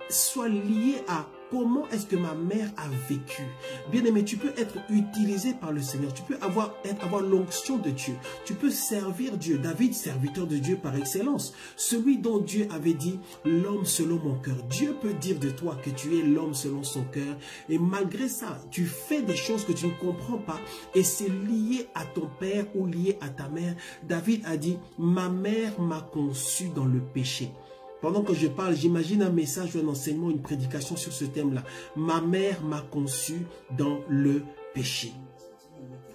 soit lié à comment est-ce que ma mère a vécu. Bien-aimé, tu peux être utilisé par le Seigneur. Tu peux avoir l'onction de Dieu. Tu peux servir Dieu. David, serviteur de Dieu par excellence. Celui dont Dieu avait dit, l'homme selon mon cœur. Dieu peut dire de toi que tu es l'homme selon son cœur. Et malgré ça, tu fais des choses que tu ne comprends pas. Et c'est lié à ton père ou lié à ta mère. David a dit, ma mère m'a conçu dans le péché. Pendant que je parle, j'imagine un message, un enseignement, une prédication sur ce thème-là. Ma mère m'a conçu dans le péché.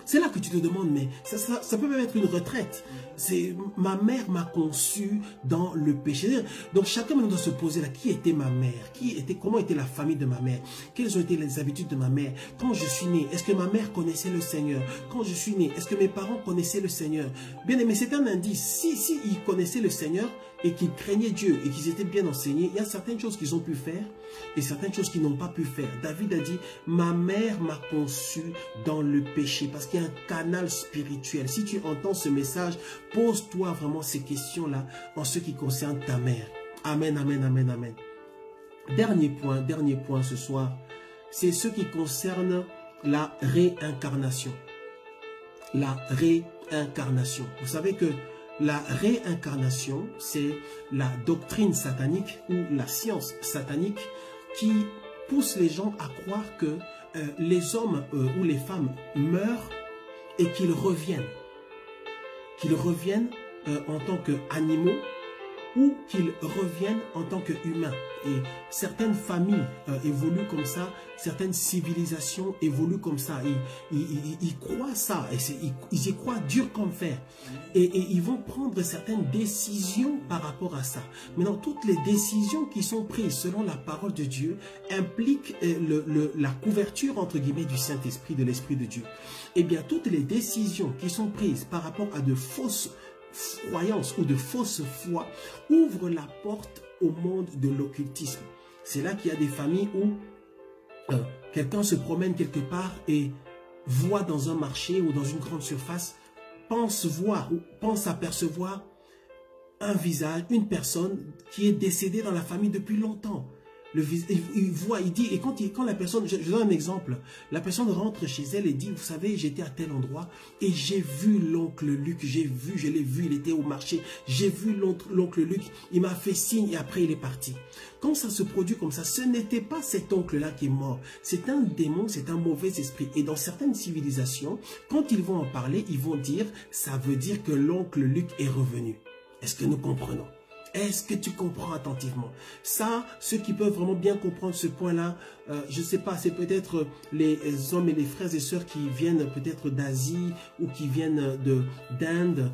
C'est là que tu te demandes, mais ça peut même être une retraite. C'est ma mère m'a conçu dans le péché. Donc chacun doit se poser là, qui était ma mère? Comment était la famille de ma mère? Quelles ont été les habitudes de ma mère? Quand je suis né, est-ce que ma mère connaissait le Seigneur? Quand je suis né, est-ce que mes parents connaissaient le Seigneur? Bien aimé, c'est un indice. Si ils connaissaient le Seigneur et qu'ils craignaient Dieu et qu'ils étaient bien enseignés, il y a certaines choses qu'ils ont pu faire et certaines choses qu'ils n'ont pas pu faire. David a dit, ma mère m'a conçu dans le péché, parce qu'il y a un canal spirituel. Si tu entends ce message, pose-toi vraiment ces questions-là en ce qui concerne ta mère. Amen, amen, amen, amen. Dernier point ce soir, c'est ce qui concerne la réincarnation. La réincarnation. Vous savez que la réincarnation, c'est la doctrine satanique ou la science satanique qui pousse les gens à croire que les hommes ou les femmes meurent et qu'ils reviennent. Qu'ils reviennent en tant qu'animaux ou qu'ils reviennent en tant qu'humains. Et certaines familles évoluent comme ça, certaines civilisations évoluent comme ça. Ils croient ça, et ils y croient dur comme fer. Et ils vont prendre certaines décisions par rapport à ça. Maintenant, toutes les décisions qui sont prises selon la parole de Dieu impliquent la couverture, entre guillemets, du Saint-Esprit, de l'Esprit de Dieu. Eh bien, toutes les décisions qui sont prises par rapport à de fausses croyances ou de fausses foi ouvrent la porte au monde de l'occultisme. C'est là qu'il y a des familles où quelqu'un se promène quelque part et voit dans un marché ou dans une grande surface, pense voir ou pense apercevoir un visage, une personne qui est décédée dans la famille depuis longtemps. Il voit, il dit, et quand la personne, je donne un exemple, la personne rentre chez elle et dit, vous savez, j'étais à tel endroit et j'ai vu l'oncle Luc, je l'ai vu, il était au marché, j'ai vu l'oncle Luc, il m'a fait signe et après il est parti. Quand ça se produit comme ça, ce n'était pas cet oncle-là qui est mort, c'est un démon, c'est un mauvais esprit. Et dans certaines civilisations, quand ils vont en parler, ils vont dire, ça veut dire que l'oncle Luc est revenu. Est-ce que nous comprenons? Est-ce que tu comprends attentivement? Ça, ceux qui peuvent vraiment bien comprendre ce point-là, je ne sais pas, c'est peut-être les hommes et les frères et sœurs qui viennent peut-être d'Asie ou qui viennent d'Inde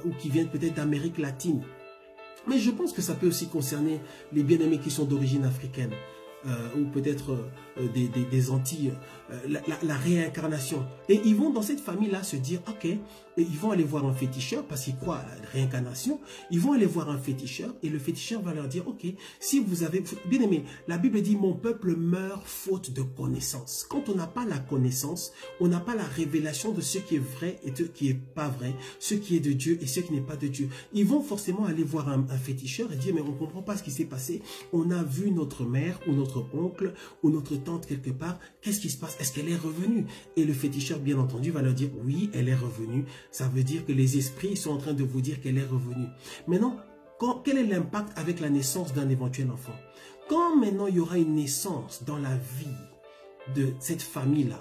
ou qui viennent peut-être d'Amérique latine. Mais je pense que ça peut aussi concerner les bien-aimés qui sont d'origine africaine. Ou peut-être des Antilles, la réincarnation. Et ils vont dans cette famille-là se dire, ok, et ils vont aller voir un féticheur parce qu'ils croient à la réincarnation. Ils vont aller voir un féticheur et le féticheur va leur dire, ok, si vous avez, bien aimé, la Bible dit, mon peuple meurt faute de connaissance. Quand on n'a pas la connaissance, on n'a pas la révélation de ce qui est vrai et de ce qui n'est pas vrai, ce qui est de Dieu et ce qui n'est pas de Dieu. Ils vont forcément aller voir un féticheur et dire, mais on ne comprend pas ce qui s'est passé. On a vu notre mère ou notre oncle ou notre tante quelque part, qu'est-ce qui se passe? Est-ce qu'elle est revenue? Et le féticheur, bien entendu, va leur dire, oui, elle est revenue. Ça veut dire que les esprits sont en train de vous dire qu'elle est revenue. Maintenant, quel est l'impact avec la naissance d'un éventuel enfant? Quand maintenant il y aura une naissance dans la vie de cette famille-là,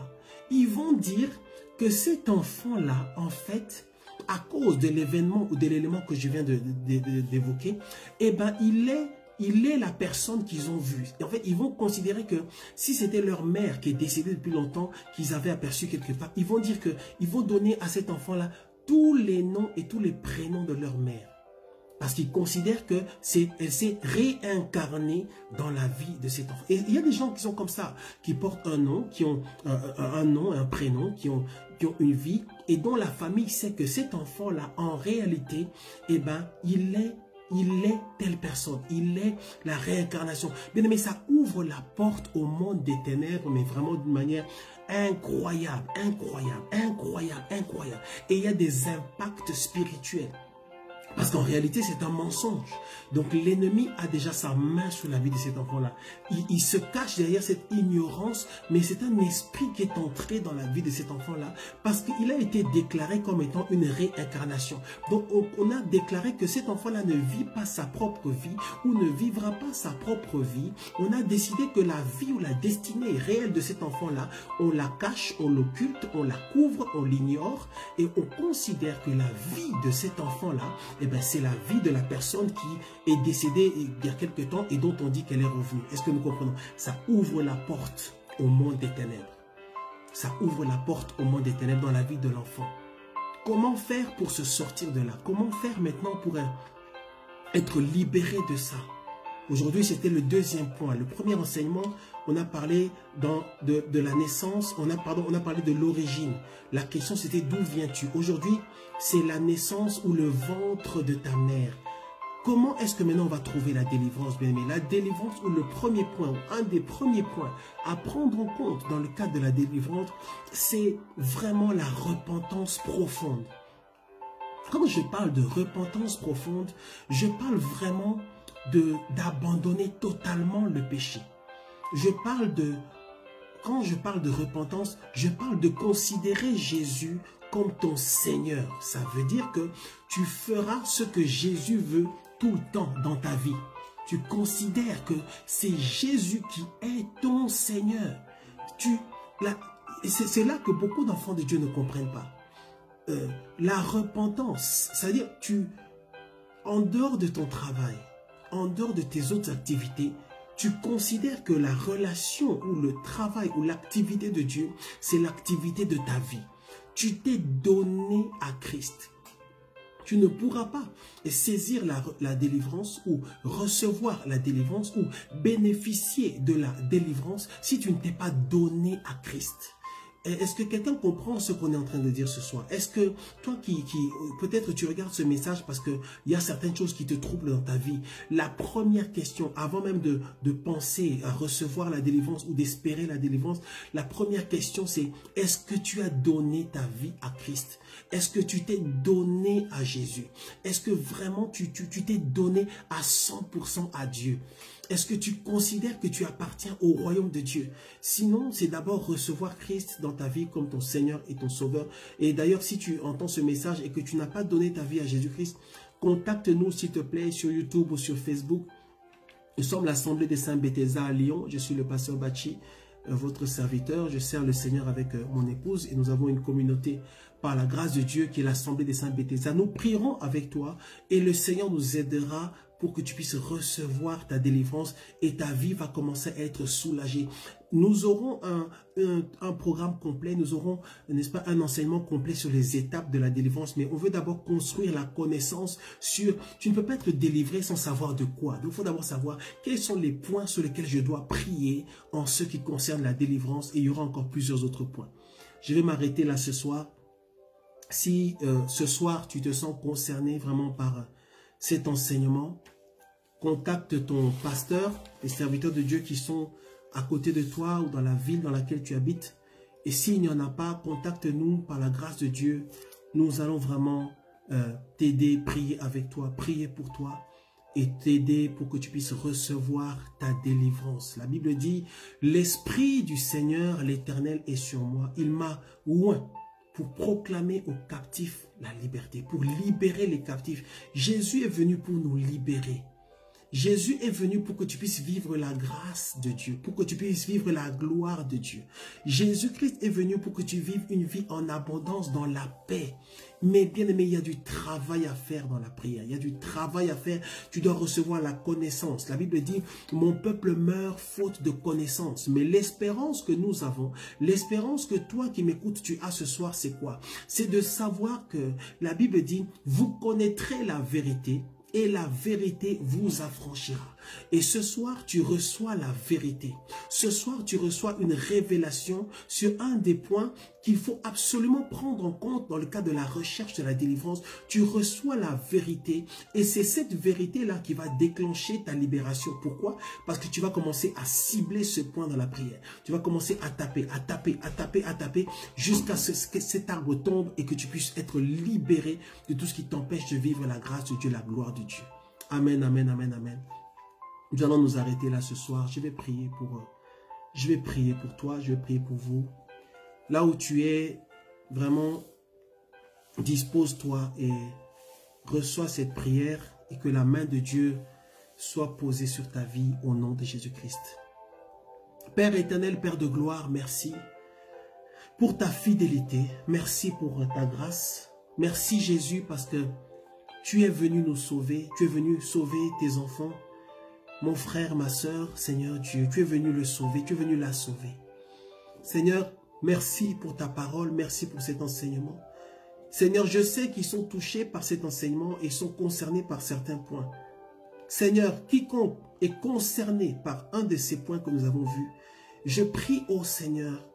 ils vont dire que cet enfant-là, en fait, à cause de l'événement ou de l'élément que je viens d'évoquer, eh ben, il est la personne qu'ils ont vue. En fait, ils vont considérer que si c'était leur mère qui est décédée depuis longtemps, qu'ils avaient aperçu quelque part, ils vont dire qu'ils vont donner à cet enfant-là tous les noms et tous les prénoms de leur mère. Parce qu'ils considèrent qu'elle s'est réincarnée dans la vie de cet enfant. Et il y a des gens qui sont comme ça, qui portent un nom, qui ont un nom, un prénom, qui ont une vie, et dont la famille sait que cet enfant-là, en réalité, eh ben, il est telle personne, il est la réincarnation. Bien aimé, ça ouvre la porte au monde des ténèbres, mais vraiment d'une manière incroyable, incroyable, incroyable, incroyable. Et il y a des impacts spirituels. Parce qu'en réalité, c'est un mensonge. Donc l'ennemi a déjà sa main sur la vie de cet enfant-là. Il se cache derrière cette ignorance, mais c'est un esprit qui est entré dans la vie de cet enfant-là parce qu'il a été déclaré comme étant une réincarnation. Donc on a déclaré que cet enfant-là ne vit pas sa propre vie ou ne vivra pas sa propre vie. On a décidé que la vie ou la destinée réelle de cet enfant-là, on la cache, on l'occulte, on la couvre, on l'ignore et on considère que la vie de cet enfant-là, eh ben, c'est la vie de la personne qui est décédée il y a quelque temps et dont on dit qu'elle est revenue. Est-ce que nous comprenons? Ça ouvre la porte au monde des ténèbres. Ça ouvre la porte au monde des ténèbres dans la vie de l'enfant. Comment faire pour se sortir de là? Comment faire maintenant pour être libéré de ça? Aujourd'hui, c'était le deuxième point. Le premier enseignement, on a parlé de la naissance, on a parlé de l'origine. La question, c'était d'où viens-tu? Aujourd'hui, c'est la naissance ou le ventre de ta mère. Comment est-ce que maintenant on va trouver la délivrance, bien aimé? La délivrance, ou le premier point, ou un des premiers points à prendre en compte dans le cadre de la délivrance, c'est vraiment la repentance profonde. Quand je parle de repentance profonde, je parle vraiment d'abandonner totalement le péché. Quand je parle de repentance, je parle de considérer Jésus comme ton Seigneur. Ça veut dire que tu feras ce que Jésus veut tout le temps dans ta vie. Tu considères que c'est Jésus qui est ton Seigneur. C'est là que beaucoup d'enfants de Dieu ne comprennent pas. La repentance, c'est-à-dire en dehors de ton travail, en dehors de tes autres activités, tu considères que la relation ou le travail ou l'activité de Dieu, c'est l'activité de ta vie. Tu t'es donné à Christ. Tu ne pourras pas saisir la délivrance ou recevoir la délivrance ou bénéficier de la délivrance si tu ne t'es pas donné à Christ. Est-ce que quelqu'un comprend ce qu'on est en train de dire ce soir? Est-ce que toi peut-être tu regardes ce message parce qu'il y a certaines choses qui te troublent dans ta vie. La première question, avant même de penser à recevoir la délivrance ou d'espérer la délivrance, la première question c'est, est-ce que tu as donné ta vie à Christ? Est-ce que tu t'es donné à Jésus? Est-ce que vraiment tu t'es donné à 100% à Dieu? Est-ce que tu considères que tu appartiens au royaume de Dieu? Sinon, c'est d'abord recevoir Christ dans ta vie comme ton Seigneur et ton Sauveur. Et d'ailleurs, si tu entends ce message et que tu n'as pas donné ta vie à Jésus-Christ, contacte-nous s'il te plaît sur YouTube ou sur Facebook. Nous sommes l'Assemblée des Saints Bethesda à Lyon. Je suis le pasteur Bachi, votre serviteur. Je sers le Seigneur avec mon épouse et nous avons une communauté par la grâce de Dieu qui est l'Assemblée des Saints Bethesda. Nous prierons avec toi et le Seigneur nous aidera pour que tu puisses recevoir ta délivrance et ta vie va commencer à être soulagée. Nous aurons un programme complet, nous aurons, n'est-ce pas, un enseignement complet sur les étapes de la délivrance, mais on veut d'abord construire la connaissance sur, tu ne peux pas être délivré sans savoir de quoi. Donc il faut d'abord savoir quels sont les points sur lesquels je dois prier en ce qui concerne la délivrance et il y aura encore plusieurs autres points. Je vais m'arrêter là ce soir. Si ce soir tu te sens concerné vraiment par cet enseignement, contacte ton pasteur, les serviteurs de Dieu qui sont à côté de toi ou dans la ville dans laquelle tu habites. Et s'il n'y en a pas, contacte-nous par la grâce de Dieu. Nous allons vraiment t'aider, prier avec toi, prier pour toi et t'aider pour que tu puisses recevoir ta délivrance. La Bible dit, l'Esprit du Seigneur, l'Éternel est sur moi. Il m'a oint pour proclamer aux captifs la liberté, pour libérer les captifs. Jésus est venu pour nous libérer. Jésus est venu pour que tu puisses vivre la grâce de Dieu, pour que tu puisses vivre la gloire de Dieu. Jésus-Christ est venu pour que tu vives une vie en abondance dans la paix. Mais bien aimé, il y a du travail à faire dans la prière. Il y a du travail à faire. Tu dois recevoir la connaissance. La Bible dit, mon peuple meurt faute de connaissance. Mais l'espérance que nous avons, l'espérance que toi qui m'écoutes, tu as ce soir, c'est quoi? C'est de savoir que la Bible dit, vous connaîtrez la vérité et la vérité vous affranchira. Et ce soir, tu reçois la vérité. Ce soir, tu reçois une révélation sur un des points qu'il faut absolument prendre en compte dans le cadre de la recherche de la délivrance. Tu reçois la vérité et c'est cette vérité-là qui va déclencher ta libération. Pourquoi? Parce que tu vas commencer à cibler ce point dans la prière. Tu vas commencer à taper, à taper, à taper, à taper jusqu'à ce que cet arbre tombe et que tu puisses être libéré de tout ce qui t'empêche de vivre la grâce de Dieu, la gloire de Dieu. Amen, amen, amen, amen. Nous allons nous arrêter là ce soir. Je vais prier pour toi, je vais prier pour vous. Là où tu es, vraiment, dispose-toi et reçois cette prière et que la main de Dieu soit posée sur ta vie au nom de Jésus-Christ. Père éternel, Père de gloire, merci pour ta fidélité. Merci pour ta grâce. Merci Jésus parce que tu es venu nous sauver. Tu es venu sauver tes enfants. Mon frère, ma soeur, Seigneur Dieu, tu es venu le sauver. Tu es venu la sauver. Seigneur, merci pour ta parole, merci pour cet enseignement. Seigneur, je sais qu'ils sont touchés par cet enseignement et sont concernés par certains points. Seigneur, quiconque est concerné par un de ces points que nous avons vus, je prie au Seigneur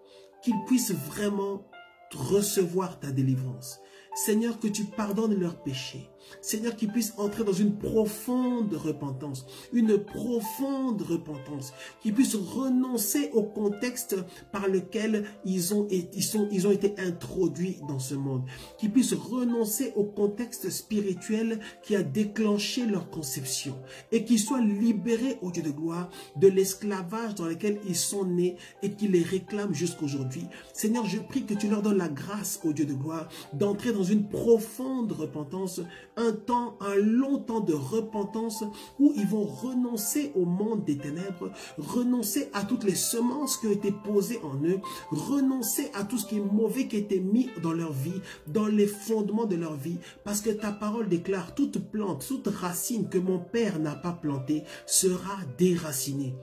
qu'il puisse vraiment recevoir ta délivrance. Seigneur, que tu pardonnes leurs péchés. Seigneur, qu'ils puissent entrer dans une profonde repentance. Une profonde repentance. Qu'ils puissent renoncer au contexte par lequel ils ont été introduits dans ce monde. Qu'ils puissent renoncer au contexte spirituel qui a déclenché leur conception. Et qu'ils soient libérés, ô Dieu de gloire, de l'esclavage dans lequel ils sont nés et qui les réclament jusqu'aujourd'hui. Seigneur, je prie que tu leur donnes la grâce, ô Dieu de gloire, d'entrer dans une profonde repentance, un long temps de repentance où ils vont renoncer au monde des ténèbres, renoncer à toutes les semences qui ont été posées en eux, renoncer à tout ce qui est mauvais qui a été mis dans leur vie, dans les fondements de leur vie, parce que ta parole déclare: toute plante, toute racine que mon Père n'a pas plantée sera déracinée.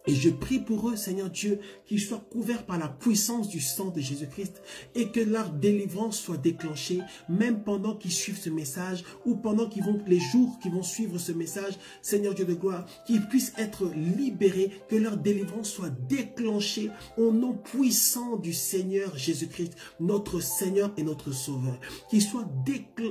Et je prie pour eux, Seigneur Dieu, qu'ils soient couverts par la puissance du sang de Jésus-Christ et que leur délivrance soit déclenchée, même pendant qu'ils suivent ce message ou pendant les jours qui vont suivre ce message, Seigneur Dieu de gloire, qu'ils puissent être libérés, que leur délivrance soit déclenchée au nom puissant du Seigneur Jésus-Christ, notre Seigneur et notre Sauveur. Qu'ils soient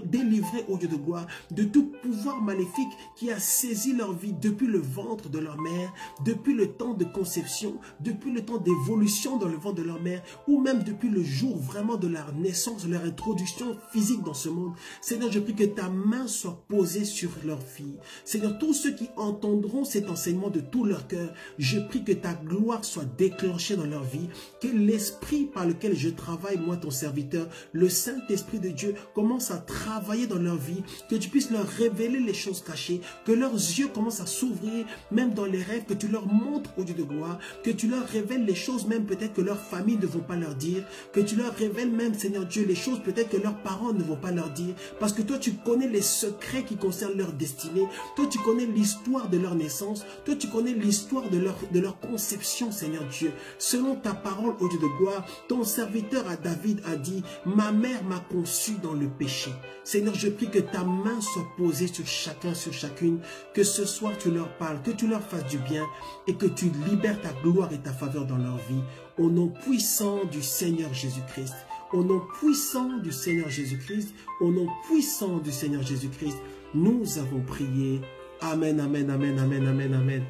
délivrés, ô Dieu de gloire, de tout pouvoir maléfique qui a saisi leur vie depuis le ventre de leur mère, depuis le temps de conception, depuis le temps d'évolution dans le ventre de leur mère, ou même depuis le jour vraiment de leur naissance, de leur introduction physique dans ce monde. Seigneur, je prie que ta main soit posée sur leur vie. Seigneur, tous ceux qui entendront cet enseignement de tout leur cœur, je prie que ta gloire soit déclenchée dans leur vie, que l'esprit par lequel je travaille, moi ton serviteur, le Saint-Esprit de Dieu, commence à travailler dans leur vie, que tu puisses leur révéler les choses cachées, que leurs yeux commencent à s'ouvrir, même dans les rêves, que tu leur montres, ô Dieu de gloire, que tu leur révèles les choses même peut-être que leur famille ne vont pas leur dire, que tu leur révèles même, Seigneur Dieu, les choses peut-être que leurs parents ne vont pas leur dire, parce que toi tu connais les secrets qui concernent leur destinée, toi tu connais l'histoire de leur naissance, toi tu connais l'histoire de leur conception, Seigneur Dieu. Selon ta parole, ô Dieu de gloire, ton serviteur à David a dit: ma mère m'a conçu dans le péché. Seigneur, je prie que ta main soit posée sur chacun, sur chacune, que ce soir tu leur parles, que tu leur fasses du bien et que tu libères ta gloire et ta faveur dans leur vie. Au nom puissant du Seigneur Jésus-Christ. Au nom puissant du Seigneur Jésus-Christ. Au nom puissant du Seigneur Jésus-Christ. Nous avons prié. Amen, amen, amen, amen, amen, amen.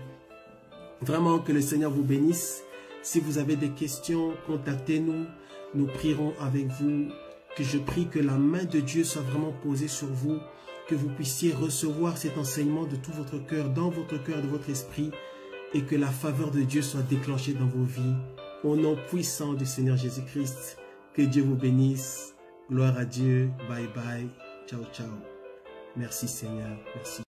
Vraiment que le Seigneur vous bénisse. Si vous avez des questions, contactez-nous. Nous prierons avec vous. Que je prie que la main de Dieu soit vraiment posée sur vous. Que vous puissiez recevoir cet enseignement de tout votre cœur, dans votre cœur, de votre esprit. Et que la faveur de Dieu soit déclenchée dans vos vies. Au nom puissant du Seigneur Jésus-Christ. Que Dieu vous bénisse. Gloire à Dieu. Bye bye. Ciao, ciao. Merci Seigneur. Merci.